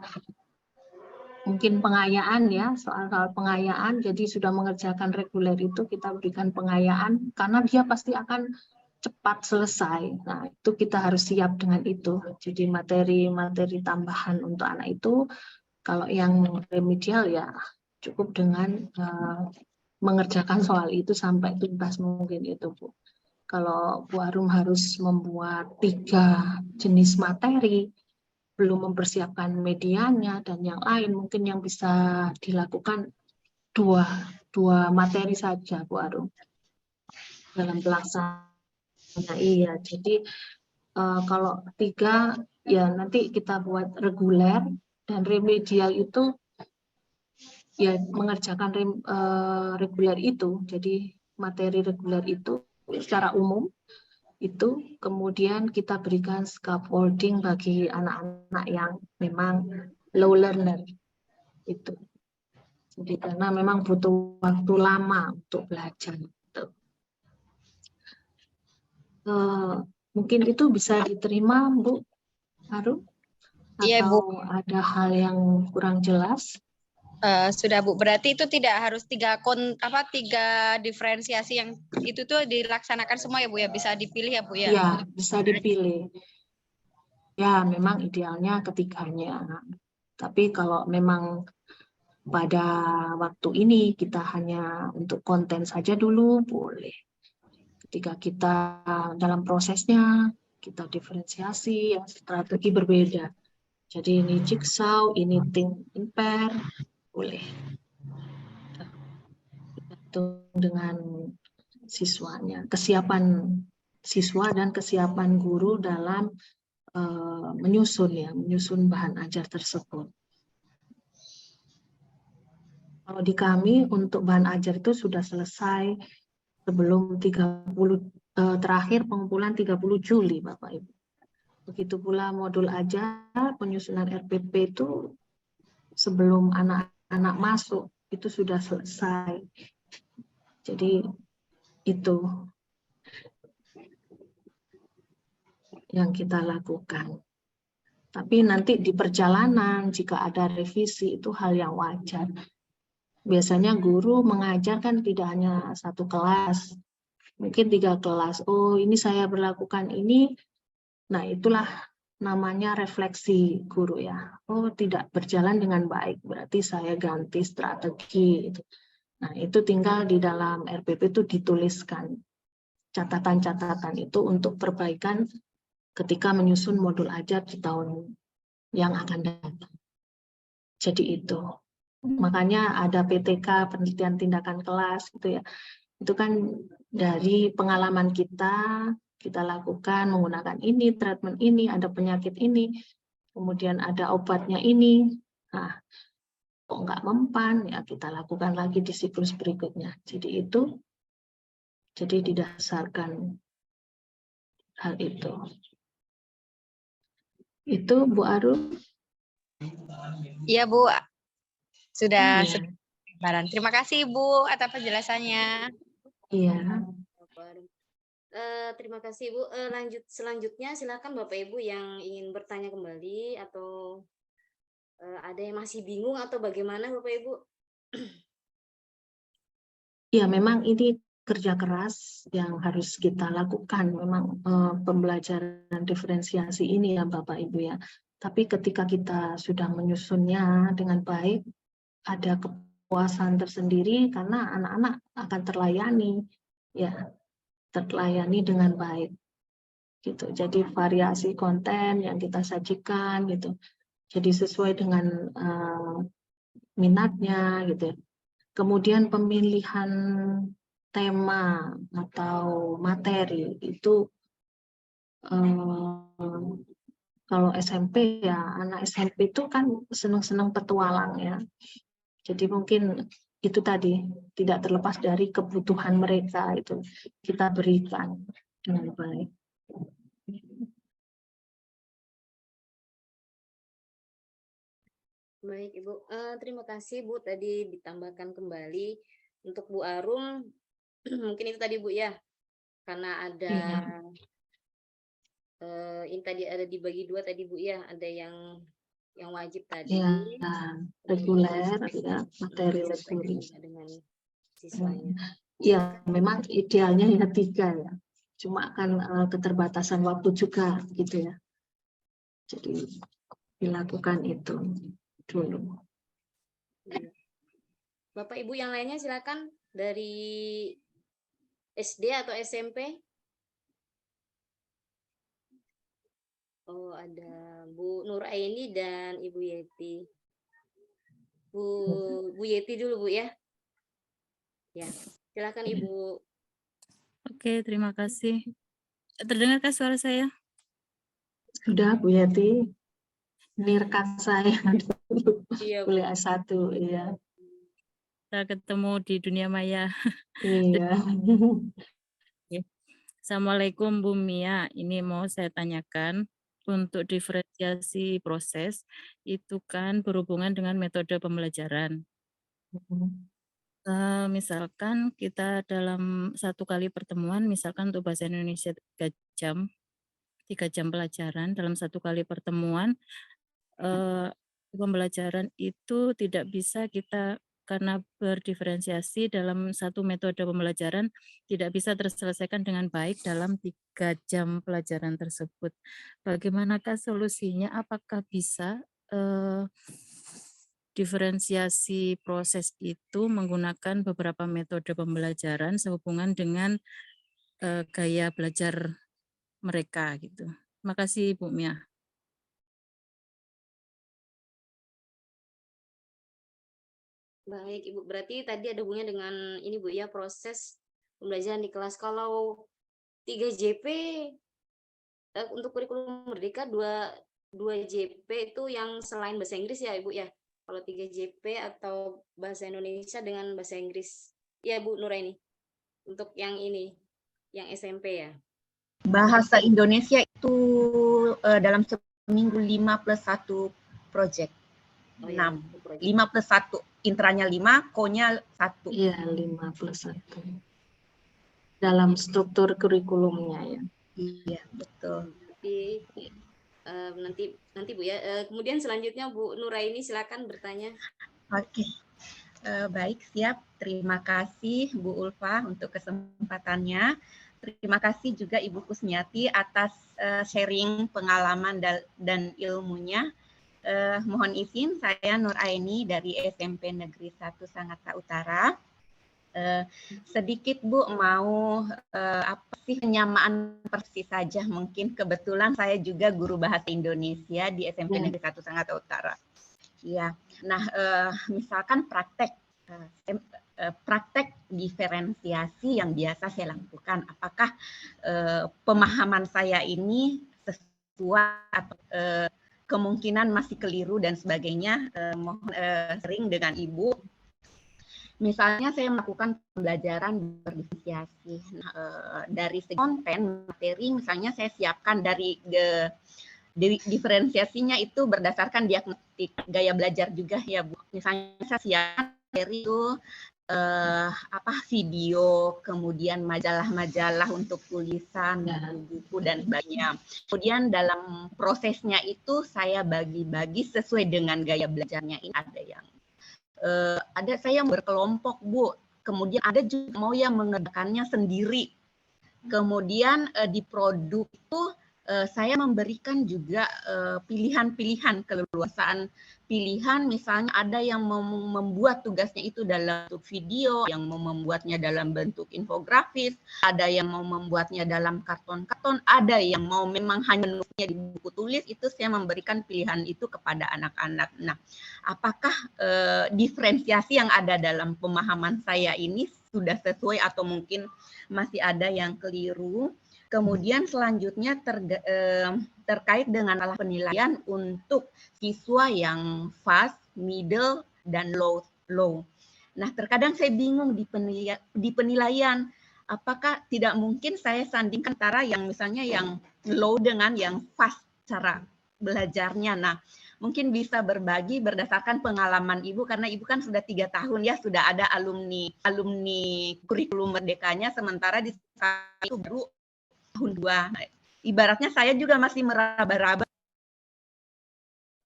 mungkin pengayaan ya, soal pengayaan, jadi sudah mengerjakan reguler itu kita berikan pengayaan, karena dia pasti akan cepat selesai. Nah, itu kita harus siap dengan itu. Jadi materi-materi tambahan untuk anak itu, kalau yang remedial ya cukup dengan mengerjakan soal itu sampai tuntas mungkin itu, Bu. Kalau Bu Arum harus membuat 3 jenis materi, belum mempersiapkan medianya dan yang lain, mungkin yang bisa dilakukan dua materi saja, Bu Arum, dalam pelaksanaan. Nah, iya, jadi kalau 3 ya nanti kita buat reguler, dan remedial itu ya mengerjakan reguler itu, jadi materi reguler itu secara umum itu, kemudian kita berikan scaffolding bagi anak-anak yang memang low learner itu. Jadi karena memang butuh waktu lama untuk belajar. Mungkin itu bisa diterima, Bu Arum? Atau Iya, Bu. ada hal yang kurang jelas? Sudah, Bu. Berarti itu tidak harus 3 diferensiasi yang itu tuh dilaksanakan semua ya, Bu ya, bisa dipilih ya, Bu ya. Ya, bisa dipilih. Ya, memang idealnya ketiganya. Tapi kalau memang pada waktu ini kita hanya untuk konten saja dulu, boleh. Ketika kita dalam prosesnya, kita diferensiasi yang strategi berbeda. Jadi ini jigsaw, ini think in pair, boleh. Tergantung dengan siswanya, kesiapan siswa dan kesiapan guru dalam menyusun bahan ajar tersebut. Kalau di kami untuk bahan ajar itu sudah selesai sebelum 30 terakhir pengumpulan 30 Juli, Bapak Ibu. Begitu pula modul ajar penyusunan RPP itu sebelum anak-anak masuk itu sudah selesai. Jadi itu yang kita lakukan. Tapi nanti di perjalanan jika ada revisi itu hal yang wajar. Biasanya guru mengajar kan tidak hanya 1 kelas, mungkin 3 kelas. Oh, ini saya berlakukan ini. Nah, itulah namanya refleksi guru ya. Oh, tidak berjalan dengan baik, berarti saya ganti strategi. Nah, itu tinggal di dalam RPP itu dituliskan catatan-catatan itu untuk perbaikan ketika menyusun modul ajar di tahun yang akan datang. Jadi itu. Makanya ada PTK, penelitian tindakan kelas gitu ya. Itu kan dari pengalaman kita lakukan menggunakan ini, treatment ini, ada penyakit ini, kemudian ada obatnya ini. Nah, kok nggak mempan, ya kita lakukan lagi di siklus berikutnya. Jadi itu, jadi didasarkan hal itu. Itu Bu Arum? Iya, Bu. Sudah. Terima kasih, Bu, atas penjelasannya. Iya. Terima kasih, Bu. Selanjutnya silakan Bapak Ibu yang ingin bertanya kembali atau ada yang masih bingung atau bagaimana, Bapak Ibu? Ya, memang ini kerja keras yang harus kita lakukan, memang pembelajaran diferensiasi ini ya Bapak Ibu ya. Tapi ketika kita sudah menyusunnya dengan baik, ada kepuasan tersendiri karena anak-anak akan terlayani, ya, terlayani dengan baik. Gitu. Jadi variasi konten yang kita sajikan, gitu. Jadi sesuai dengan minatnya, gitu. Kemudian pemilihan tema atau materi itu kalau SMP ya, anak SMP itu kan senang-senang petualang ya. Jadi mungkin itu tadi tidak terlepas dari kebutuhan mereka, itu kita berikan dengan baik. Baik Ibu, terima kasih Bu, tadi ditambahkan kembali untuk Bu Arum. Mungkin itu tadi Bu ya, karena ada ini tadi ada dibagi dua tadi Bu ya, ada yang wajib tadi, Ya, reguler ya, materi reguler dengan siswanya. Ya, memang idealnya ya 3 ya. Cuma kan keterbatasan waktu juga gitu ya. Jadi dilakukan itu dulu. Bapak Ibu yang lainnya silakan dari SD atau SMP. Oh, ada Bu Nuraini dan Ibu Yeti. Bu Yeti dulu Bu ya. Ya, silakan Ibu. Oke, terima kasih. Terdengarkah suara saya? Sudah Bu Yeti. Ini rekan saya dulu. Iya, kuliah S1 ya. Kita ketemu di dunia maya. Iya. Assalamualaikum Bu Mia. Ini mau saya tanyakan, untuk diferensiasi proses itu kan berhubungan dengan metode pembelajaran. Misalkan kita dalam 1 kali pertemuan, misalkan untuk bahasa Indonesia 3 jam pelajaran dalam 1 kali pertemuan, pembelajaran itu tidak bisa kita, karena berdiferensiasi dalam 1 metode pembelajaran tidak bisa terselesaikan dengan baik dalam 3 jam pelajaran tersebut. Bagaimanakah solusinya? Apakah bisa diferensiasi proses itu menggunakan beberapa metode pembelajaran sehubungan dengan gaya belajar mereka gitu. Terima kasih Bu Mia. Baik Ibu, berarti tadi ada hubungannya dengan ini Bu ya, proses pembelajaran di kelas. Kalau 3JP untuk kurikulum merdeka 2 JP itu yang selain bahasa Inggris ya Ibu ya. Kalau 3JP atau bahasa Indonesia dengan bahasa Inggris. Ya Bu Nuraini. Untuk yang ini, yang SMP ya. Bahasa Indonesia itu dalam seminggu 5+1 project. 6. 5+1. Intranya 5, ko-nya 1. Iya, 5+1. Dalam struktur kurikulumnya ya. Iya, betul. Nanti Bu ya. Kemudian selanjutnya Bu Nuraini silakan bertanya. Oke. Baik, siap. Terima kasih Bu Ulfa untuk kesempatannya. Terima kasih juga Ibu Kusmiati atas sharing pengalaman dan ilmunya. Mohon izin, saya Nuraini dari SMP Negeri 1 Sangatta Utara. Sedikit Bu mau apa sih penyamaan persis saja, mungkin kebetulan saya juga guru bahasa Indonesia di SMP Negeri 1 Sangatta Utara. Ya, nah misalkan praktek diferensiasi yang biasa saya lakukan, apakah pemahaman saya ini sesuai atau kemungkinan masih keliru dan sebagainya. Mohon sering dengan Ibu. Misalnya saya melakukan pembelajaran berdiferensiasi dari segi konten materi, misalnya saya siapkan dari diferensiasinya itu berdasarkan diagnostik gaya belajar juga ya Bu. Misalnya saya siapkan materi itu video, kemudian majalah-majalah untuk tulisan, buku dan sebagainya. Kemudian dalam prosesnya itu saya bagi-bagi sesuai dengan gaya belajarnya. Ini ada yang saya berkelompok Bu, kemudian ada juga mau yang mengerjakannya sendiri. Kemudian di produk itu saya memberikan juga pilihan-pilihan, keleluasaan pilihan, misalnya ada yang mau membuat tugasnya itu dalam bentuk video, yang mau membuatnya dalam bentuk infografis, ada yang mau membuatnya dalam karton-karton, ada yang mau memang hanya menulisnya di buku tulis, itu saya memberikan pilihan itu kepada anak-anak. Nah, apakah diferensiasi yang ada dalam pemahaman saya ini sudah sesuai atau mungkin masih ada yang keliru? Kemudian selanjutnya terkait dengan alat penilaian untuk siswa yang fast, middle, dan low. Nah, terkadang saya bingung di penilaian. Apakah tidak mungkin saya sandingkan antara yang misalnya yang low dengan yang fast cara belajarnya. Nah, mungkin bisa berbagi berdasarkan pengalaman Ibu, karena Ibu kan sudah 3 tahun ya, sudah ada alumni kurikulum merdekanya, sementara di saya itu baru tahun 2. Nah, ibaratnya saya juga masih meraba-raba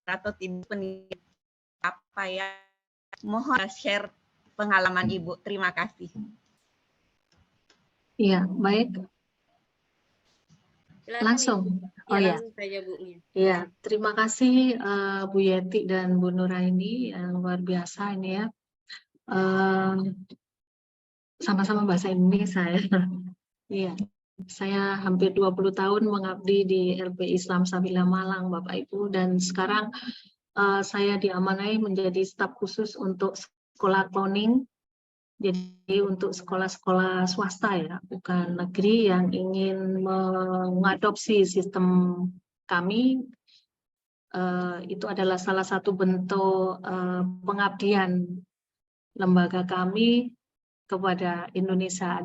atau tidak apa ya. Mohon share pengalaman Ibu. Terima kasih. Iya, baik. Silakan, Langsung. Ibu. Oh ya. Langsung saja, Bu. Iya, terima kasih Bu Yeti dan Bu Nuraini, yang luar biasa ini ya. Sama-sama bahasa Indonesia ya. Iya. Saya hampir 20 tahun mengabdi di LP Islam Sabila Malang, Bapak Ibu, dan sekarang saya diamanai menjadi staf khusus untuk sekolah cloning. Jadi untuk sekolah-sekolah swasta ya, bukan negeri yang ingin mengadopsi sistem kami, itu adalah salah satu bentuk pengabdian lembaga kami kepada Indonesia.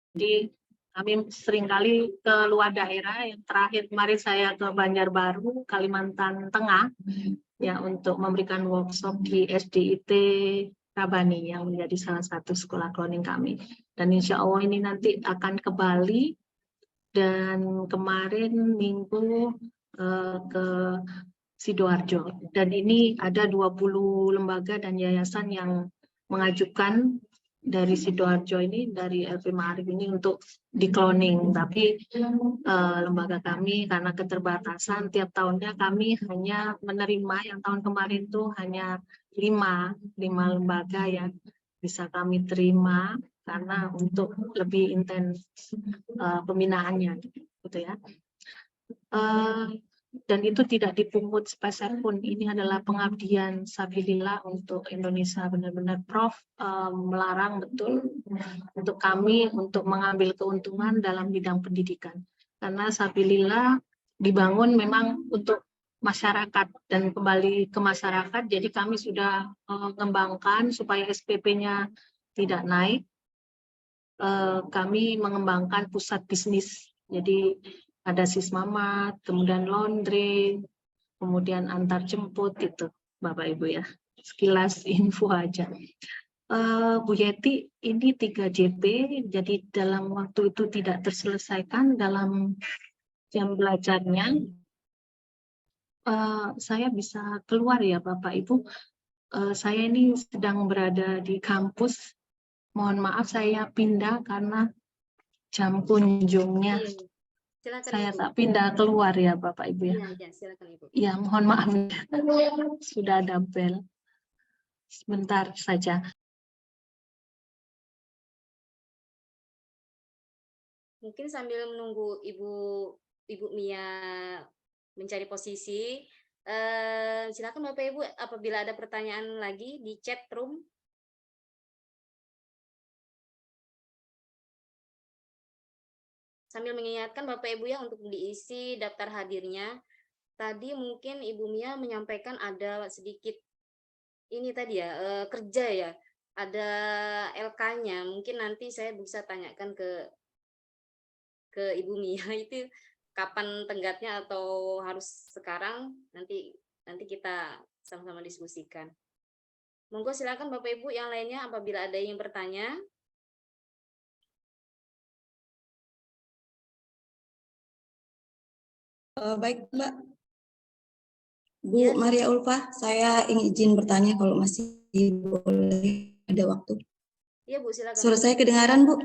Jadi kami seringkali ke luar daerah. Yang terakhir kemarin saya ke Banjarbaru, Kalimantan Tengah, ya, untuk memberikan workshop di SDIT Rabani yang menjadi salah satu sekolah cloning kami. Dan insya Allah ini nanti akan ke Bali, dan kemarin minggu ke Sidoarjo. Dan ini ada 20 lembaga dan yayasan yang mengajukan dari Sidoarjo ini, dari LP Ma'arif ini untuk di-cloning. Tapi lembaga kami karena keterbatasan, tiap tahunnya kami hanya menerima, yang tahun kemarin itu hanya 5 lembaga yang bisa kami terima, karena untuk lebih intens pembinaannya, gitu ya. Dan itu tidak dipungut sepeser pun. Ini adalah pengabdian sabilillah untuk Indonesia. Benar-benar Prof melarang betul untuk kami untuk mengambil keuntungan dalam bidang pendidikan, karena sabilillah dibangun memang untuk masyarakat dan kembali ke masyarakat. Jadi kami sudah mengembangkan supaya SPP-nya tidak naik. Kami mengembangkan pusat bisnis. Jadi ada sismamat, kemudian laundry, kemudian antar jemput, gitu Bapak Ibu ya. Sekilas info aja. Bu Yeti, ini 3 JP, jadi dalam waktu itu tidak terselesaikan dalam jam belajarnya. Saya bisa keluar ya Bapak Ibu. Saya ini sedang berada di kampus. Mohon maaf saya pindah karena jam kunjungnya. Silakan, Saya Ibu. tak pindah keluar ya Bapak Ibu ya. Iya, silakan Ibu. Ya, mohon maaf. Sudah ada bel. Sebentar saja. Mungkin sambil menunggu Ibu Mia mencari posisi, silakan Bapak Ibu apabila ada pertanyaan lagi di chat room. Sambil mengingatkan Bapak Ibu ya untuk diisi daftar hadirnya. Tadi mungkin Ibu Mia menyampaikan ada sedikit ini tadi ya, kerja ya, ada LK-nya. Mungkin nanti saya bisa tanyakan ke Ibu Mia itu kapan tenggatnya atau harus sekarang, nanti kita sama-sama diskusikan. Monggo silakan Bapak Ibu yang lainnya apabila ada yang bertanya. Baik Mbak. Bu Maria Ulfa, saya ingin izin bertanya kalau masih boleh ada waktu. Iya Bu, silakan. Suara saya kedengaran Bu?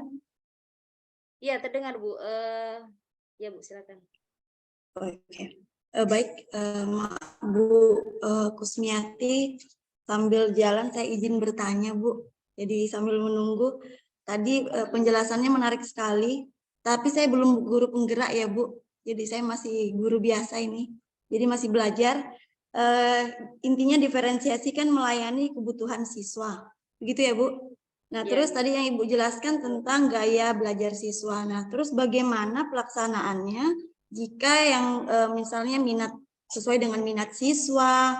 Iya, terdengar Bu. Ya Bu, silakan. Oke. Baik, Bu Kusmiati, sambil jalan saya izin bertanya, Bu. Jadi sambil menunggu, tadi penjelasannya menarik sekali, tapi saya belum guru penggerak ya, Bu. Jadi saya masih guru biasa ini. Jadi masih belajar. Intinya diferensiasi kan melayani kebutuhan siswa. Begitu ya, Bu? Nah, terus tadi yang Ibu jelaskan tentang gaya belajar siswa. Nah, terus bagaimana pelaksanaannya jika yang misalnya minat sesuai dengan minat siswa,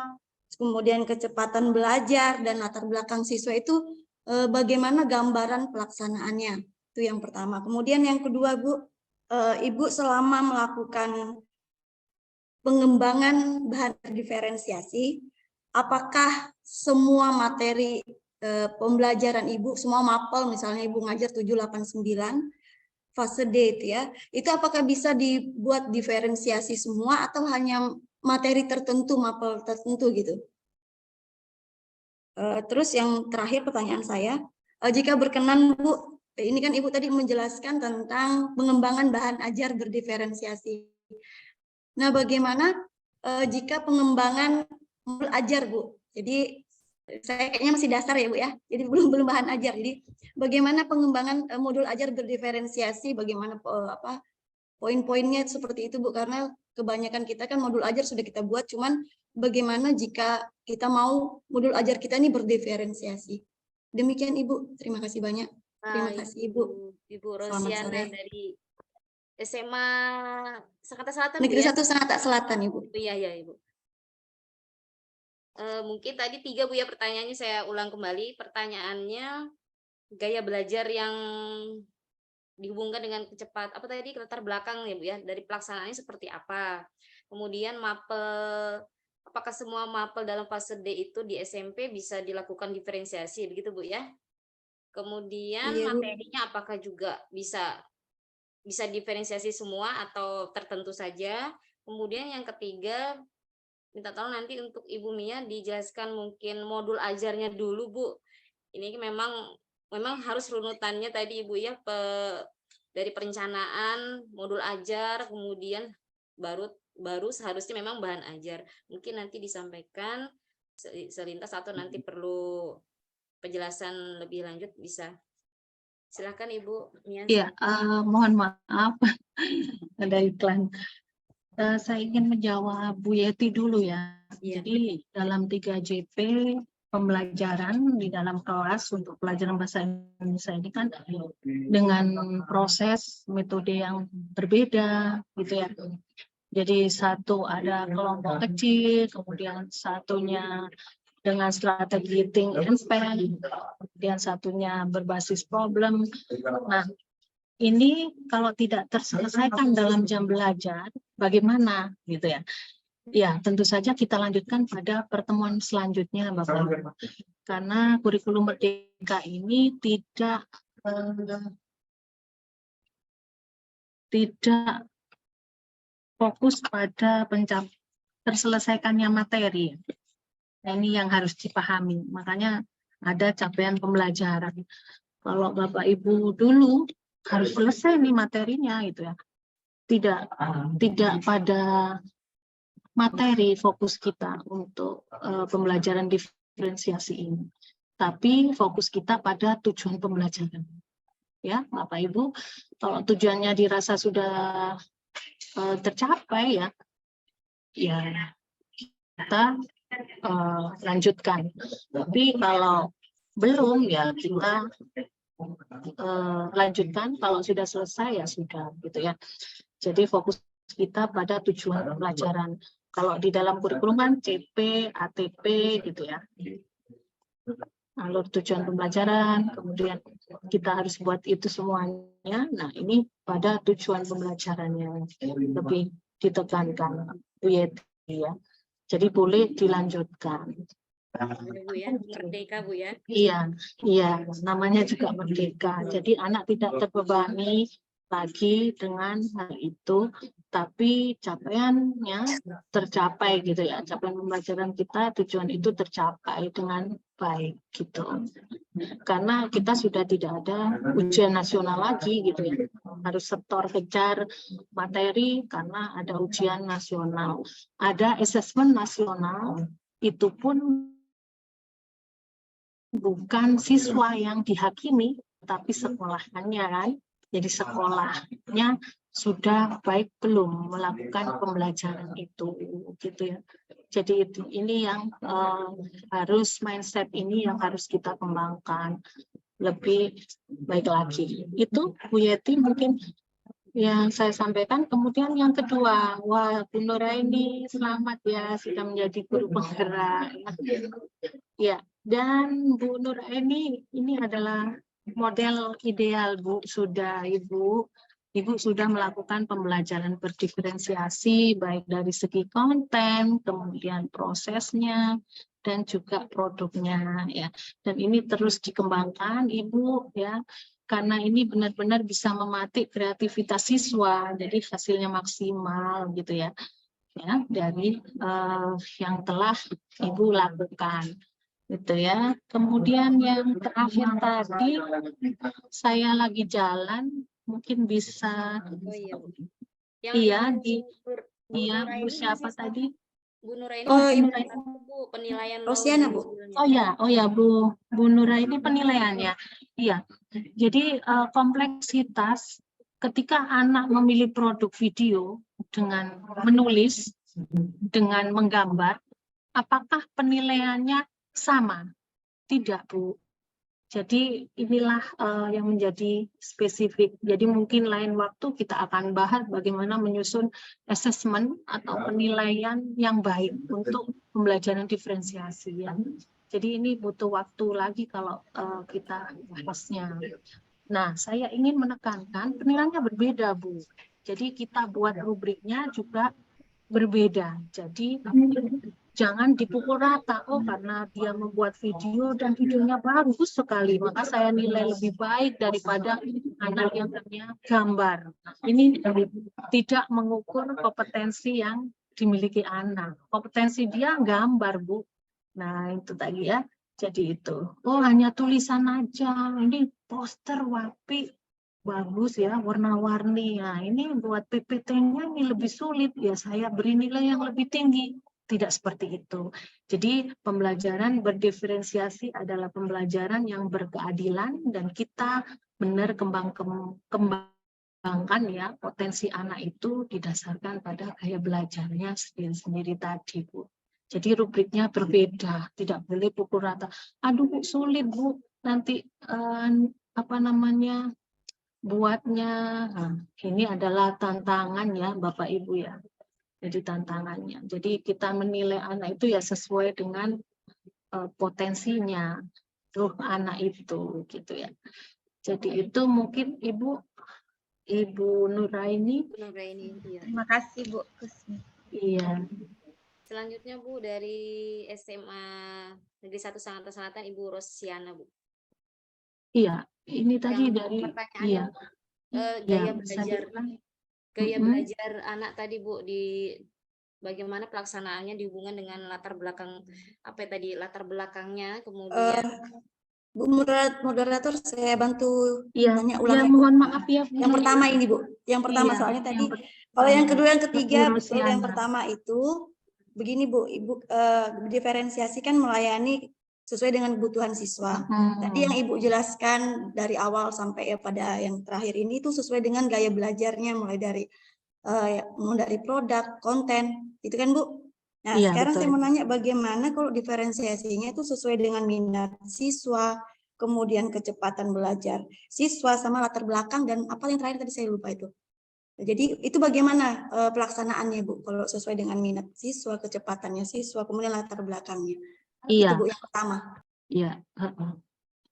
kemudian kecepatan belajar dan latar belakang siswa itu bagaimana gambaran pelaksanaannya? Itu yang pertama. Kemudian yang kedua, Bu, Ibu selama melakukan pengembangan bahan diferensiasi, apakah semua materi pembelajaran Ibu, semua mapel misalnya Ibu ngajar 789 fase D itu apakah bisa dibuat diferensiasi semua atau hanya materi tertentu, mapel tertentu gitu? Terus yang terakhir pertanyaan saya, jika berkenan Bu, ini kan Ibu tadi menjelaskan tentang pengembangan bahan ajar berdiferensiasi. Nah, bagaimana jika pengembangan modul ajar Bu? Jadi saya kayaknya masih dasar ya Bu ya, jadi belum bahan ajar. Jadi bagaimana pengembangan modul ajar berdiferensiasi, bagaimana poin-poinnya seperti itu Bu, karena kebanyakan kita kan modul ajar sudah kita buat, cuman bagaimana jika kita mau modul ajar kita ini berdiferensiasi. Demikian Ibu, terima kasih banyak. Terima kasih Ibu. Ibu Rosiana dari SMA Sangatta Selatan Negeri Bu, ya? 1 Sangatta Selatan Ibu. Iya Ibu. Mungkin tadi 3 Bu ya pertanyaannya, saya ulang kembali. Pertanyaannya gaya belajar yang dihubungkan dengan kecepatan, apa tadi, latar belakang ya Bu ya, dari pelaksanaannya seperti apa. Kemudian mapel, apakah semua mapel dalam fase D itu di SMP bisa dilakukan diferensiasi begitu Bu ya. Kemudian materinya apakah juga bisa diferensiasi semua atau tertentu saja. Kemudian yang ketiga, minta tolong nanti untuk Ibu Mia dijelaskan mungkin modul ajarnya dulu Bu. Ini memang harus runutannya tadi Ibu ya, dari perencanaan, modul ajar, kemudian baru seharusnya memang bahan ajar. Mungkin nanti disampaikan selintas atau nanti perlu penjelasan lebih lanjut bisa. Silakan Ibu Mia. Iya, mohon maaf ada iklan. Saya ingin menjawab Bu Yeti dulu ya. Jadi dalam 3 JP pembelajaran di dalam kelas untuk pelajaran bahasa Indonesia ini kan dengan proses metode yang berbeda gitu ya. Jadi satu ada kelompok kecil, kemudian satunya dengan strategi think and spend, kemudian satunya berbasis problem. Nah, ini kalau tidak terselesaikan dalam jam belajar, bagaimana gitu ya? Ya, tentu saja kita lanjutkan pada pertemuan selanjutnya, Bapak Ibu. Karena kurikulum merdeka ini tidak fokus pada terselesaikannya materi. Nah, ini yang harus dipahami. Makanya ada capaian pembelajaran. Kalau Bapak Ibu dulu harus selesai nih materinya gitu ya. Tidak pada materi fokus kita untuk pembelajaran diferensiasi ini. Tapi fokus kita pada tujuan pembelajaran. Ya, Bapak Ibu, kalau tujuannya dirasa sudah tercapai ya kita lanjutkan. Tapi kalau belum ya kita lanjutkan, kalau sudah selesai ya sudah gitu ya. Jadi fokus kita pada tujuan pembelajaran. Kalau di dalam kurikulum kan CP, ATP gitu ya. Alur tujuan pembelajaran, kemudian kita harus buat itu semuanya. Nah, ini pada tujuan pembelajarannya lebih ditekankan Bu Yeti ya. Jadi boleh dilanjutkan. Bu ya, merdeka Bu ya. Iya, namanya juga merdeka. Jadi anak tidak terbebani lagi dengan hal itu, tapi capaiannya tercapai gitu ya. Capaian pembelajaran kita, tujuan itu tercapai dengan baik gitu. Karena kita sudah tidak ada ujian nasional lagi gitu ya. Harus setor kejar materi karena ada ujian nasional. Ada asesmen nasional, itu pun bukan siswa yang dihakimi, tapi sekolahnya kan. Jadi sekolahnya sudah baik belum melakukan pembelajaran itu gitu ya. Jadi ini yang harus mindset ini yang harus kita kembangkan lebih baik lagi. Itu Bu Yeti mungkin yang saya sampaikan. Kemudian yang kedua, wah Bu Nuraini selamat ya sudah menjadi guru penggerak. Ya, dan Bu Nuraini ini adalah model ideal Bu, sudah Ibu sudah melakukan pembelajaran berdiferensiasi baik dari segi konten, kemudian prosesnya, dan juga produknya ya. Dan ini terus dikembangkan Ibu ya, karena ini benar-benar bisa mematik kreativitas siswa, jadi hasilnya maksimal gitu ya. Ya, dari yang telah Ibu lakukan. Gitu ya. Kemudian yang terakhir tadi saya lagi jalan, mungkin bisa Bu siapa tadi? Bu Nuraini, Bu, penilaian Rosiana, Bu. Oh ya Bu Nuraini penilaiannya. Iya. Jadi kompleksitas ketika anak memilih produk video dengan menulis, dengan menggambar, apakah penilaiannya sama? Tidak, Bu. Jadi inilah yang menjadi spesifik. Jadi mungkin lain waktu kita akan bahas bagaimana menyusun asesmen atau penilaian yang baik untuk pembelajaran diferensiasi ya. Jadi ini butuh waktu lagi kalau kita bahasnya. Nah, saya ingin menekankan penilaiannya berbeda, Bu. Jadi kita buat rubriknya juga berbeda. Jadi jangan dipukul rata, oh karena dia membuat video dan videonya bagus sekali, maka saya nilai lebih baik daripada anak yang hanya gambar. Ini tidak mengukur kompetensi yang dimiliki anak. Kompetensi dia gambar, Bu. Nah, itu tadi ya. Jadi itu. Oh, hanya tulisan aja. Ini poster wapi. Bagus ya, warna-warni. Nah, ini buat PPT-nya ini lebih sulit. Ya, saya beri nilai yang lebih tinggi. Tidak seperti itu. Jadi pembelajaran berdiferensiasi adalah pembelajaran yang berkeadilan dan kita benar kembangkan ya potensi anak itu didasarkan pada gaya belajarnya sendiri-sendiri tadi, Bu. Jadi rubriknya berbeda, tidak boleh pukul rata. Aduh, Bu, sulit, Bu. Nanti buatnya. Nah, ini adalah tantangan ya, Bapak Ibu ya. Jadi tantangannya. Jadi kita menilai anak itu ya sesuai dengan potensinya ruh anak itu gitu ya. Jadi itu mungkin Ibu Nuraini. Iya. Terima kasih Bu Kusmi. Iya. Selanjutnya Bu dari SMA Negeri 1 Sangatta Selatan Ibu Rosiana, Bu. Iya, ini tadi Yang dari pertanyaannya gaya belajar anak tadi Bu, di bagaimana pelaksanaannya dihubungkan dengan latar belakang latar belakangnya, kemudian Bu moderator, saya bantu tanya ulang. Ya, mohon maaf ya. Yang pertama ini Bu, yang pertama soalnya tadi. Kalau yang kedua, yang ketiga, betul yang pertama itu begini Bu, Ibu diferensiasikan melayani sesuai dengan kebutuhan siswa. Tadi yang Ibu jelaskan dari awal sampai pada yang terakhir ini itu sesuai dengan gaya belajarnya, mulai dari produk, konten, itu kan Bu. Nah, sekarang saya mau nanya bagaimana kalau diferensiasinya itu sesuai dengan minat siswa, kemudian kecepatan belajar siswa, sama latar belakang, dan apa yang terakhir tadi saya lupa itu. Jadi itu bagaimana pelaksanaannya Bu, kalau sesuai dengan minat siswa, kecepatannya siswa, kemudian latar belakangnya. Iya. Itu Bu yang pertama. Iya.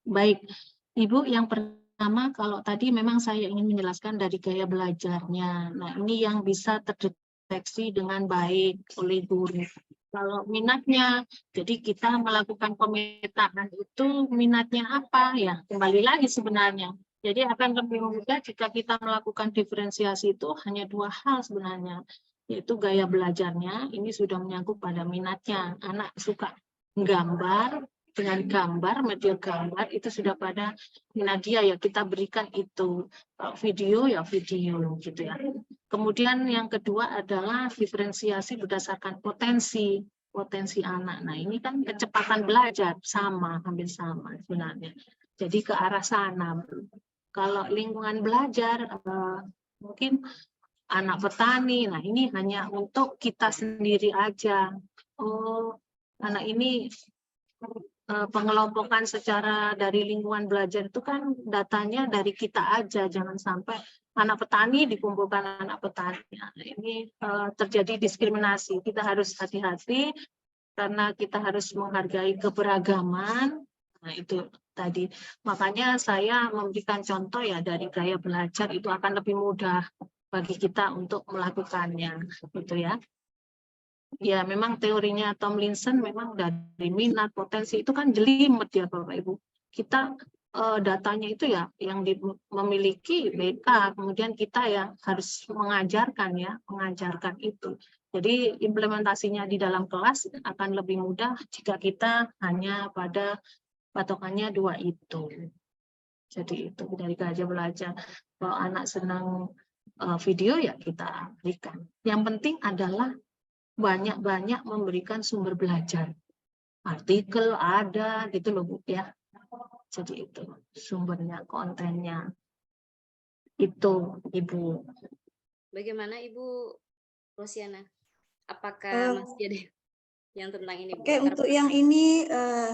Baik, Ibu yang pertama kalau tadi memang saya ingin menjelaskan dari gaya belajarnya. Nah, ini yang bisa terdeteksi dengan baik oleh guru. Kalau minatnya, jadi kita melakukan pemetaan itu minatnya apa ya? Kembali lagi sebenarnya. Jadi akan lebih mudah jika kita melakukan diferensiasi itu hanya dua hal sebenarnya, yaitu gaya belajarnya. Ini sudah menyangkut pada minatnya. Anak suka gambar dengan gambar, media gambar itu sudah pada Nadia ya, kita berikan itu video ya video gitu ya. Kemudian yang kedua adalah diferensiasi berdasarkan potensi anak. Nah ini kan kecepatan belajar sama, hampir sama sebenarnya. Jadi ke arah sana. Kalau lingkungan belajar mungkin anak petani, nah ini hanya untuk kita sendiri aja. Oh, anak ini pengelompokan secara dari lingkungan belajar itu kan datanya dari kita aja, jangan sampai anak petani dikumpulkan anak petani. Nah, ini terjadi diskriminasi. Kita harus hati-hati karena kita harus menghargai keberagaman. Nah itu tadi. Makanya saya memberikan contoh ya dari gaya belajar itu akan lebih mudah bagi kita untuk melakukannya, gitu ya. Ya memang teorinya Tomlinson memang dari minat, potensi itu kan jelimet ya Bapak Ibu. Kita datanya itu ya yang memiliki BK, kemudian kita yang harus mengajarkan ya, mengajarkan itu. Jadi implementasinya di dalam kelas akan lebih mudah jika kita hanya pada patokannya 2 itu. Jadi itu dari gaya belajar. Kalau anak senang video ya kita berikan. Yang penting adalah banyak-banyak memberikan sumber belajar. Artikel ada gitu loh Bu ya. Jadi itu sumbernya, kontennya. Itu Ibu. Bagaimana Ibu Rosiana? Apakah masih ada yang tentang ini? Oke, untuk yang ini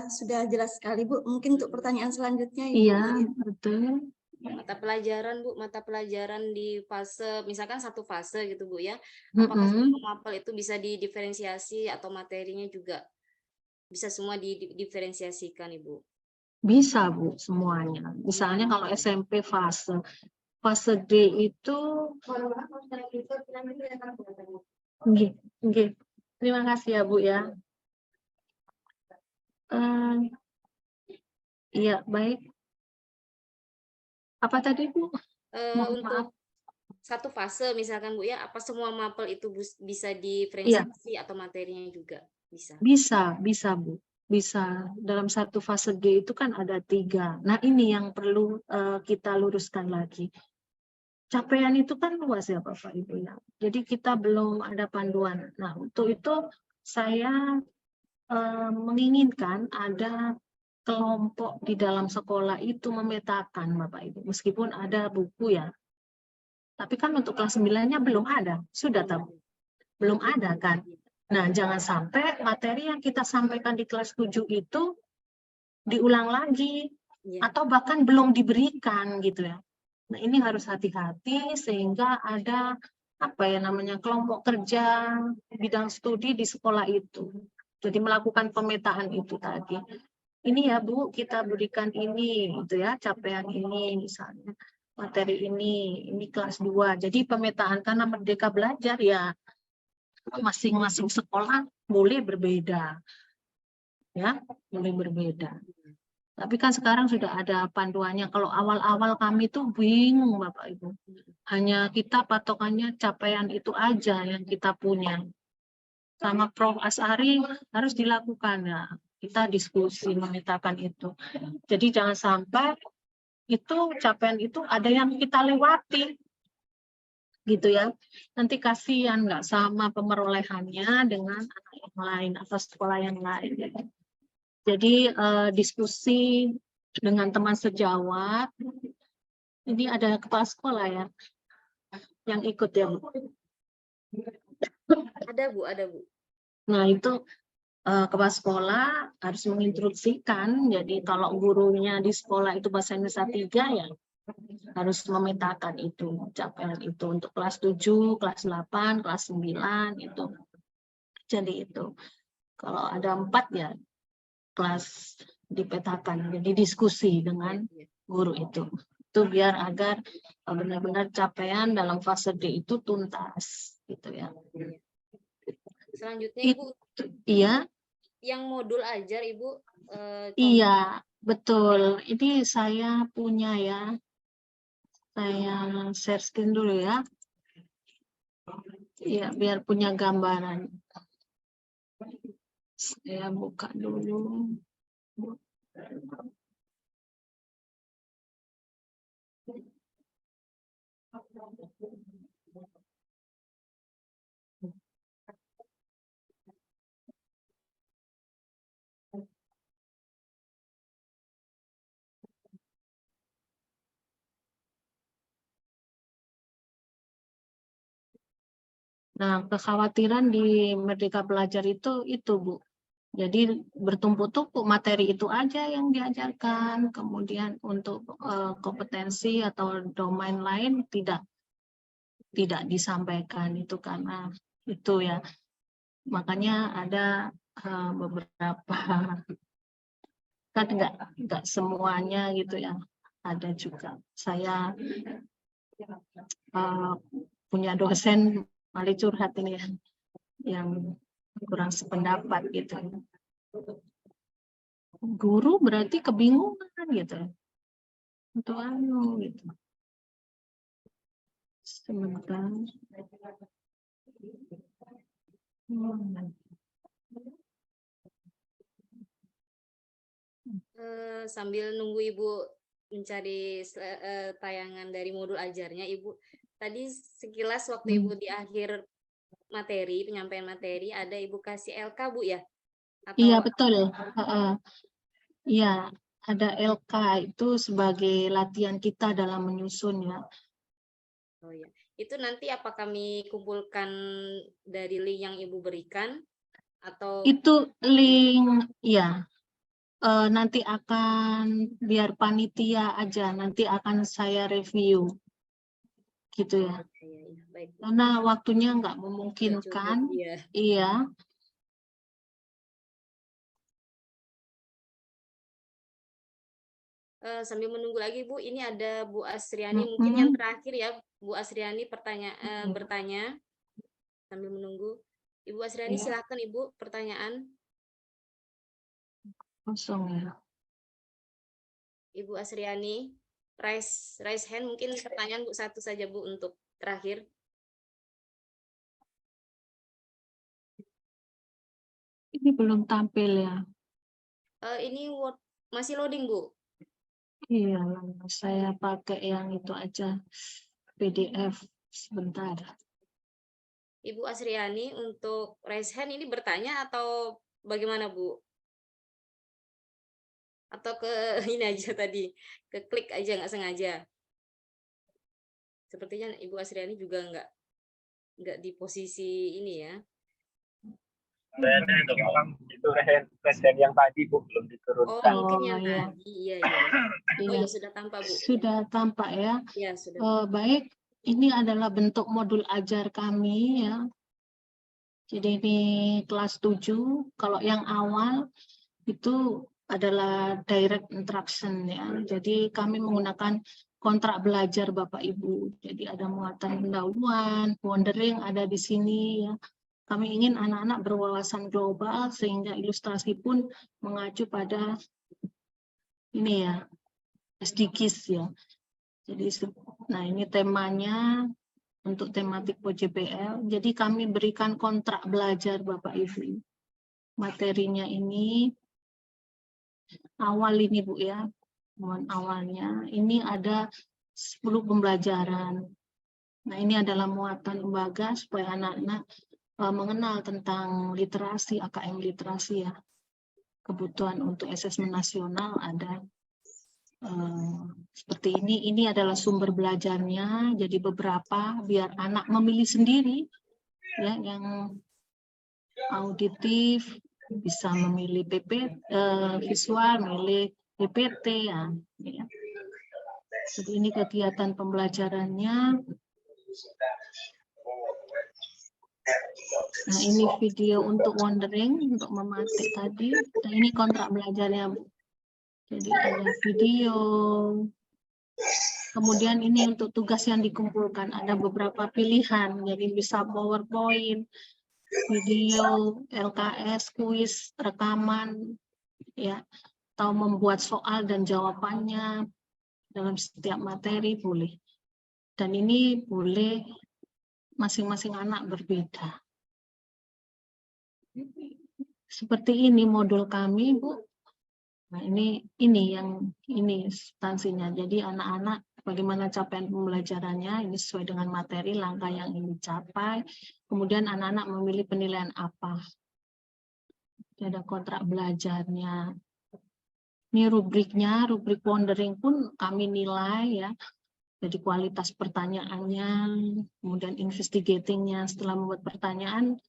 sudah jelas sekali Bu. Mungkin untuk pertanyaan selanjutnya Ibu. Iya, betul. Mata pelajaran Bu, mata pelajaran di fase, misalkan satu fase gitu Bu ya. Apakah semua mapel itu bisa didiferensiasi atau materinya juga bisa semua didiferensiasikan Ibu? Bisa Bu, semuanya. Misalnya kalau SMP fase D itu terima kasih ya Bu ya. Iya, baik. Apa tadi Bu? Untuk satu fase misalkan Bu ya, apa semua mapel itu bisa diferensiasi atau materinya juga bisa? Bisa Bu. Bisa. Dalam satu fase D itu kan ada 3. Nah ini yang perlu kita luruskan lagi. Capaian itu kan luas ya Bapak Ibu ya. Jadi kita belum ada panduan. Nah untuk itu saya menginginkan ada kelompok di dalam sekolah itu memetakan Bapak Ibu. Meskipun ada buku ya. Tapi kan untuk kelas 9-nya belum ada. Sudah tahu? Belum ada kan? Nah, jangan sampai materi yang kita sampaikan di kelas 7 itu diulang lagi atau bahkan belum diberikan gitu ya. Nah, ini harus hati-hati sehingga ada apa ya namanya kelompok kerja bidang studi di sekolah itu. Jadi melakukan pemetaan itu tadi. Ini ya Bu, kita berikan ini gitu ya, capaian ini misalnya. Materi ini kelas 2. Jadi pemetaan karena Merdeka Belajar ya masing-masing sekolah boleh berbeda. Ya, boleh berbeda. Tapi kan sekarang sudah ada panduannya. Kalau awal-awal kami tuh bingung Bapak Ibu. Hanya kita patokannya capaian itu aja yang kita punya. Sama Prof. Asari harus dilakukan ya. Kita diskusi memetakan itu. Jadi jangan sampai itu capaian itu ada yang kita lewati. Gitu ya. Nanti kasihan nggak sama pemerolehannya dengan anak yang lain atau sekolah yang lain. Jadi diskusi dengan teman sejawat. Ini ada kepala sekolah ya yang ikut ya Bu. Ada Bu. Nah itu kepala sekolah harus menginstruksikan. Jadi kalau gurunya di sekolah itu bahasa Indonesia 3 ya harus memetakan itu capaian itu untuk kelas 7, kelas 8, kelas 9 itu. Jadi itu kalau ada 4 ya kelas dipetakan. Jadi diskusi dengan guru itu biar agar benar-benar capaian dalam fase D itu tuntas gitu ya. Selanjutnya Ibu. Iya. Yang modul ajar Ibu. Iya, betul. Ini saya punya ya. Saya share screen dulu ya. Ya, biar punya gambaran. Saya buka dulu. Nah, kekhawatiran di Merdeka Belajar itu Bu. Jadi bertumpuk-tumpuk materi itu aja yang diajarkan, kemudian untuk kompetensi atau domain lain tidak disampaikan, itu karena itu ya. Makanya ada beberapa, kan nggak semuanya gitu ya. Ada juga saya punya dosen malah curhat ini ya, yang kurang sependapat gitu. Guru berarti kebingungan gitu. Untuk gitu. Sebentar. Sambil nunggu Ibu mencari tayangan dari modul ajarnya, Ibu tadi sekilas waktu Ibu di akhir materi, penyampaian materi, ada Ibu kasih LK Bu ya? Atau Iya betul. Iya, ada LK itu sebagai latihan kita dalam menyusun ya. Oh ya, itu nanti apa kami kumpulkan dari link yang Ibu berikan atau? Itu link ya. Nanti akan biar panitia aja, nanti akan saya review gitu ya. Baik. Karena waktunya nggak memungkinkan. Iya. Sambil menunggu lagi Bu, ini ada Bu Asriani, mungkin yang terakhir ya Bu Asriani bertanya sambil menunggu. Ibu Asriani silakan Ibu pertanyaan. Kosong ya. Ibu Asriani, raise hand, mungkin pertanyaan Bu satu saja Bu untuk terakhir. Ini belum tampil ya. Ini masih loading Bu. Iya, saya pakai yang itu aja, PDF sebentar. Ibu Asriani untuk raise hand ini bertanya atau bagaimana Bu? Atau ke ini aja tadi, ke klik aja nggak sengaja? Sepertinya Ibu Asriani juga nggak di posisi ini ya. Itu presiden yang tadi Bu belum diturunkan. Oh mungkin yang tadi, iya. Oh Iya. ya sudah tampak Bu. Sudah tampak ya. Ya sudah. Baik, ini adalah bentuk modul ajar kami ya. Jadi ini kelas 7. Kalau yang awal itu adalah direct instruction ya. Jadi kami menggunakan kontrak belajar Bapak Ibu. Jadi ada muatan pendahuluan, wondering ada di sini ya. Kami ingin anak-anak berwawasan global sehingga ilustrasi pun mengacu pada ini ya, SDGs ya. Jadi, nah ini temanya untuk tematik PJBL. Jadi kami berikan kontrak belajar Bapak Ibu. Materinya ini awal ini Bu ya, mohon awalnya. Ini ada 10 pembelajaran. Nah ini adalah muatan lembaga supaya anak-anak mengenal tentang literasi, AKM literasi ya. Kebutuhan untuk asesmen nasional ada seperti ini adalah sumber belajarnya, jadi beberapa biar anak memilih sendiri ya, yang auditif bisa memilih visual, memilih PPT ya. Jadi ini kegiatan pembelajarannya. Nah ini video untuk wondering, untuk mematik tadi. Nah ini kontrak belajarnya Bu. Jadi ada video. Kemudian ini untuk tugas yang dikumpulkan, ada beberapa pilihan. Jadi bisa PowerPoint, video, LKS, kuis, rekaman, ya, atau membuat soal dan jawabannya dalam setiap materi boleh. Dan ini boleh masing-masing anak berbeda. Seperti ini modul kami, Bu. Nah, ini substansinya. Jadi anak-anak bagaimana capaian pembelajarannya ini sesuai dengan materi langkah yang ingin dicapai. Kemudian anak-anak memilih penilaian apa. Ada kontrak belajarnya. Ini rubriknya, rubrik pondering pun kami nilai ya. Jadi kualitas pertanyaannya, kemudian investigatingnya. Setelah membuat pertanyaan,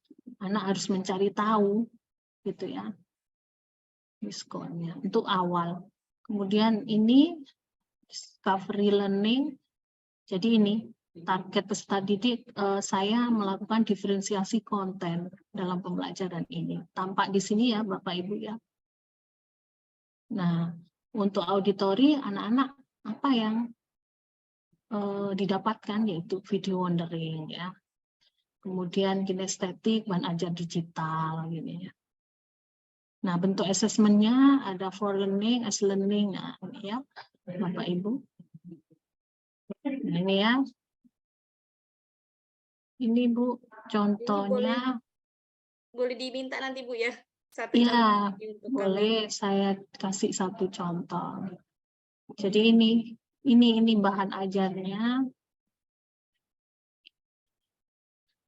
anak harus mencari tahu, gitu ya. Diskonnya untuk awal. Kemudian ini discovery learning. Jadi ini target peserta didik, saya melakukan diferensiasi konten dalam pembelajaran ini. Tampak di sini ya Bapak Ibu ya. Nah, untuk auditori anak-anak apa yang didapatkan, yaitu video wondering ya. Kemudian kinestetik, bahan ajar digital gini ya. Nah, bentuk asesmennya ada for learning, as learning, nah, ini ya, Bapak Ibu. Nah, ini ya. Ini Bu, contohnya. Boleh diminta nanti Bu ya? Satu Ya, contoh untuk boleh kami. saya kasih satu contoh. Jadi ini bahan ajarnya.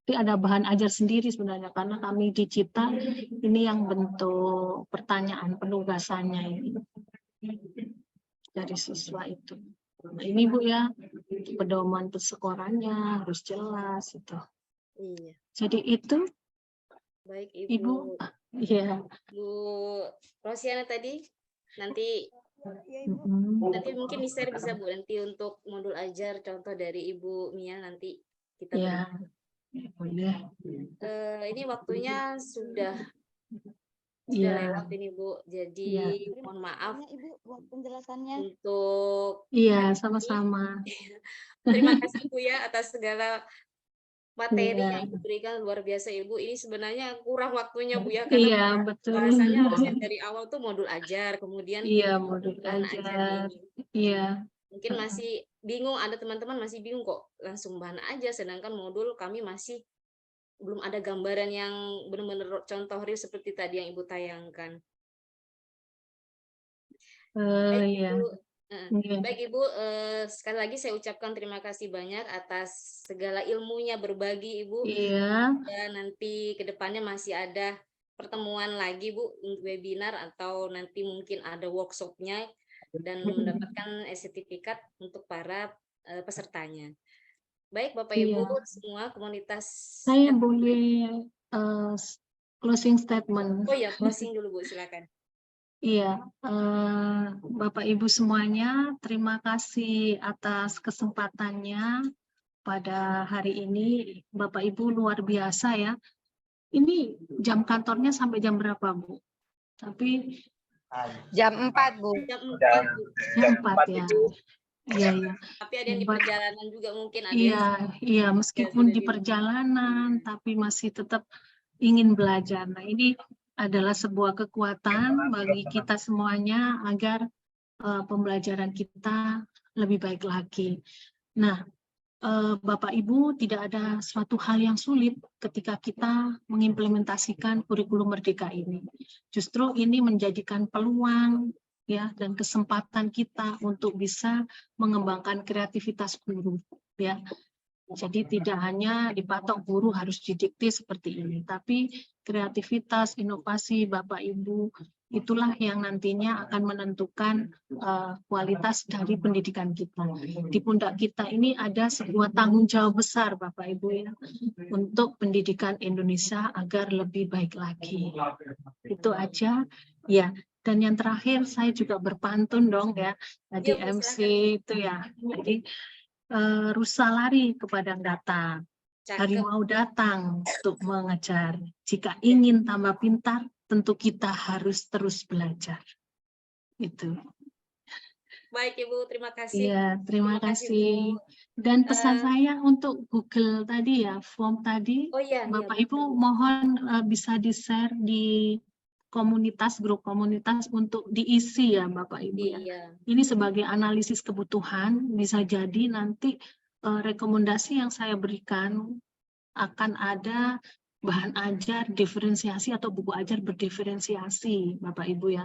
Tapi ada bahan ajar sendiri sebenarnya karena kami di Cita ini yang bentuk pertanyaan penugasannya ini dari siswa itu. Nah, ini Bu ya, pedoman persekorannya harus jelas itu. Iya. Jadi itu Baik Ibu, ya. Bu Rosiana tadi nanti mungkin di-share bisa Bu nanti untuk modul ajar contoh dari Ibu Mia nanti kita Ya, boleh. Ini waktunya sudah Iya. lewat ini Bu. Jadi mohon maaf Ibu buat penjelasannya. untuk Iya, sama-sama. terima kasih Bu ya atas segala materi Iya. yang diberikan, luar biasa Ibu. Ini sebenarnya kurang waktunya Bu ya Iya, karena betul. bahasanya harusnya dari awal tuh modul ajar, kemudian Iya, modul bahan ajar. ajar ini. Iya. Mungkin masih bingung, ada teman-teman masih bingung kok langsung bahan aja, sedangkan modul kami masih belum ada gambaran yang benar-benar contoh real seperti tadi yang Ibu tayangkan. Baik Iya. Ibu, Iya. baik Ibu, sekali lagi saya ucapkan terima kasih banyak atas segala ilmunya berbagi Ibu. Iya. Dan nanti ke depannya masih ada pertemuan lagi Bu, webinar atau nanti mungkin ada workshopnya dan mendapatkan sertifikat untuk para pesertanya. Baik Bapak Ibu, Iya. semua komunitas. Saya boleh closing statement. Oh ya, closing dulu Bu, silakan. Iya, Bapak Ibu semuanya, terima kasih atas kesempatannya pada hari ini. Bapak Ibu luar biasa ya. Ini jam kantornya sampai jam berapa Bu? Tapi Jam 4 Bu. Jam 4 ya. Iya, iya. Tapi ada yang di perjalanan juga mungkin ada. Iya, meskipun di perjalanan, tapi masih tetap ingin belajar. Nah, ini adalah sebuah kekuatan bagi kita semuanya agar pembelajaran kita lebih baik lagi. Nah, Bapak Ibu, tidak ada suatu hal yang sulit ketika kita mengimplementasikan kurikulum merdeka ini. Justru ini menjadikan peluang ya dan kesempatan kita untuk bisa mengembangkan kreativitas guru ya. Jadi tidak hanya dipatok guru harus didikte seperti ini, tapi kreativitas, inovasi Bapak Ibu itulah yang nantinya akan menentukan kualitas dari pendidikan kita. Di pundak kita ini ada sebuah tanggung jawab besar Bapak Ibu ya untuk pendidikan Indonesia agar lebih baik lagi. Itu aja ya. Dan yang terakhir saya juga berpantun dong ya, tadi MC itu ya. Jadi rusa lari ke padang datang, harimau datang untuk mengejar. Jika ingin tambah pintar, tentu kita harus terus belajar. Itu. Baik Ibu, terima kasih. Iya, terima kasih. Dan pesan saya untuk Google tadi ya, form tadi, Bapak Ibu mohon bisa di-share di komunitas, grup komunitas untuk diisi ya Bapak Ibu ya. Ini sebagai analisis kebutuhan, bisa jadi nanti rekomendasi yang saya berikan akan ada bahan ajar diferensiasi atau buku ajar berdiferensiasi Bapak Ibu ya.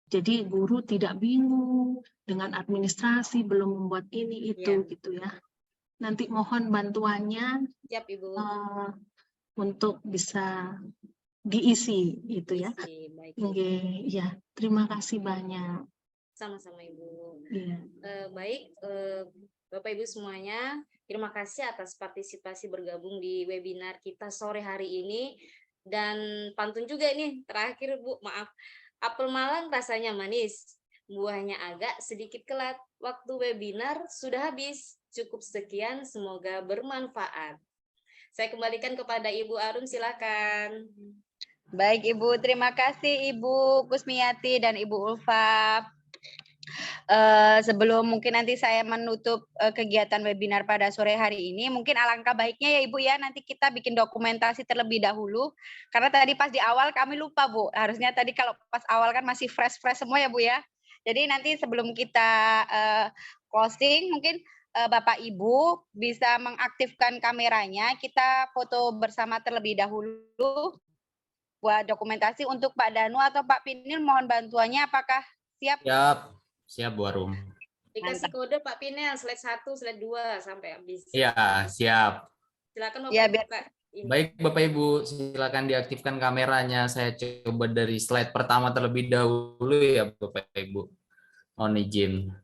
Jadi guru tidak bingung dengan administrasi, belum membuat ini itu gitu ya. Nanti mohon bantuannya Siap, Ibu. Untuk bisa diisi itu ya. Baik, Ya, terima kasih banyak. Sama-sama, Ibu. Iya. Baik, Bapak Ibu semuanya, terima kasih atas partisipasi bergabung di webinar kita sore hari ini. Dan pantun juga ini terakhir, Bu, maaf. Apel Malang rasanya manis, buahnya agak sedikit kelat. Waktu webinar sudah habis. Cukup sekian, semoga bermanfaat. Saya kembalikan kepada Ibu Arum, silakan. Baik Ibu, terima kasih Ibu Kusmiati dan Ibu Ulfa. Sebelum mungkin nanti saya menutup kegiatan webinar pada sore hari ini, mungkin alangkah baiknya ya Ibu ya, nanti kita bikin dokumentasi terlebih dahulu. Karena tadi pas di awal kami lupa Bu, harusnya tadi kalau pas awal kan masih fresh-fresh semua ya Bu ya. Jadi nanti sebelum kita closing, mungkin Bapak Ibu bisa mengaktifkan kameranya, kita foto bersama terlebih dahulu buat dokumentasi. Untuk Pak Danu atau Pak Pinil, mohon bantuannya, apakah siap? Siap Bu Arum. Dikasih kode Pak Pinel, slide 1, slide 2 sampai habis. Iya, siap. Silakan Bapak Ya, Ibu, Pak. Baik Bapak Ibu, silakan diaktifkan kameranya. Saya coba dari slide pertama terlebih dahulu ya Bapak Ibu. Mohon izin.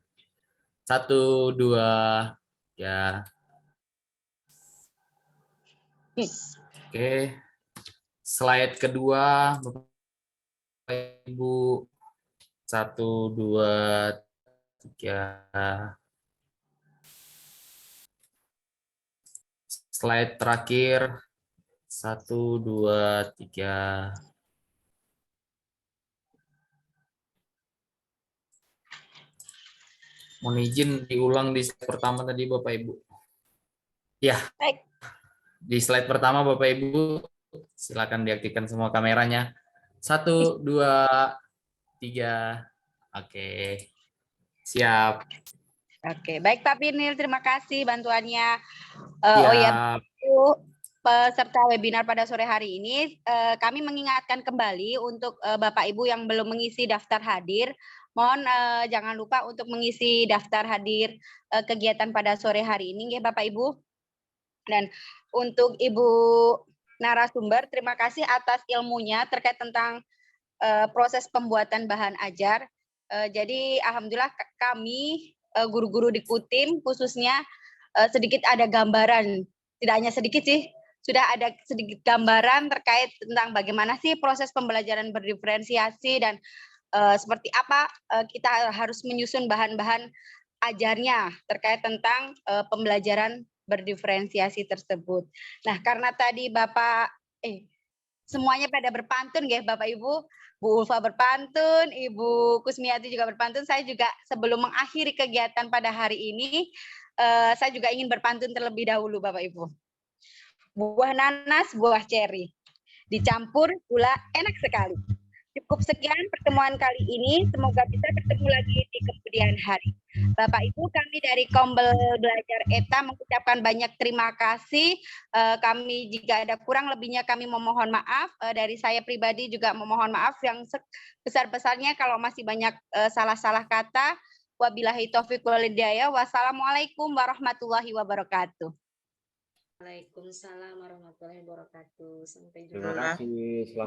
1, 2, ya. Oke. Slide kedua Bapak Ibu. 1, 2, 3. Slide terakhir. 1, 2, 3. Mohon izin diulang di slide pertama tadi Bapak Ibu. Ya. Di slide pertama Bapak Ibu, silakan diaktifkan semua kameranya. 1, 2, 3. Oke. Siap. Oke, baik Pak Pinil, terima kasih bantuannya. Siap. Oh ya, peserta webinar pada sore hari ini, kami mengingatkan kembali untuk Bapak Ibu yang belum mengisi daftar hadir, mohon jangan lupa untuk mengisi daftar hadir kegiatan pada sore hari ini ya Bapak Ibu. Dan untuk Ibu narasumber, terima kasih atas ilmunya terkait tentang proses pembuatan bahan ajar. Jadi alhamdulillah kami guru-guru di Kutim khususnya sedikit ada gambaran, tidak hanya sedikit sih, sudah ada sedikit gambaran terkait tentang bagaimana sih proses pembelajaran berdiferensiasi dan seperti apa kita harus menyusun bahan-bahan ajarnya terkait tentang pembelajaran berdiferensiasi tersebut. Nah, karena tadi Bapak semuanya pada berpantun ya Bapak Ibu, Bu Ulfa berpantun, Ibu Kusmiati juga berpantun. Saya juga sebelum mengakhiri kegiatan pada hari ini, saya juga ingin berpantun terlebih dahulu Bapak Ibu. Buah nanas, buah ceri, dicampur gula enak sekali. Cukup sekian pertemuan kali ini, semoga bisa bertemu lagi di kemudian hari. Bapak Ibu, kami dari Kombel Belajar ETA mengucapkan banyak terima kasih. Kami jika ada kurang lebihnya kami memohon maaf. Dari saya pribadi juga memohon maaf yang sebesar-besarnya kalau masih banyak salah-salah kata. Wabillahi taufiq wal hidayah. Wassalamualaikum warahmatullahi wabarakatuh. Waalaikumsalam warahmatullahi wabarakatuh. Sampai jumpa. Terima kasih. Selamat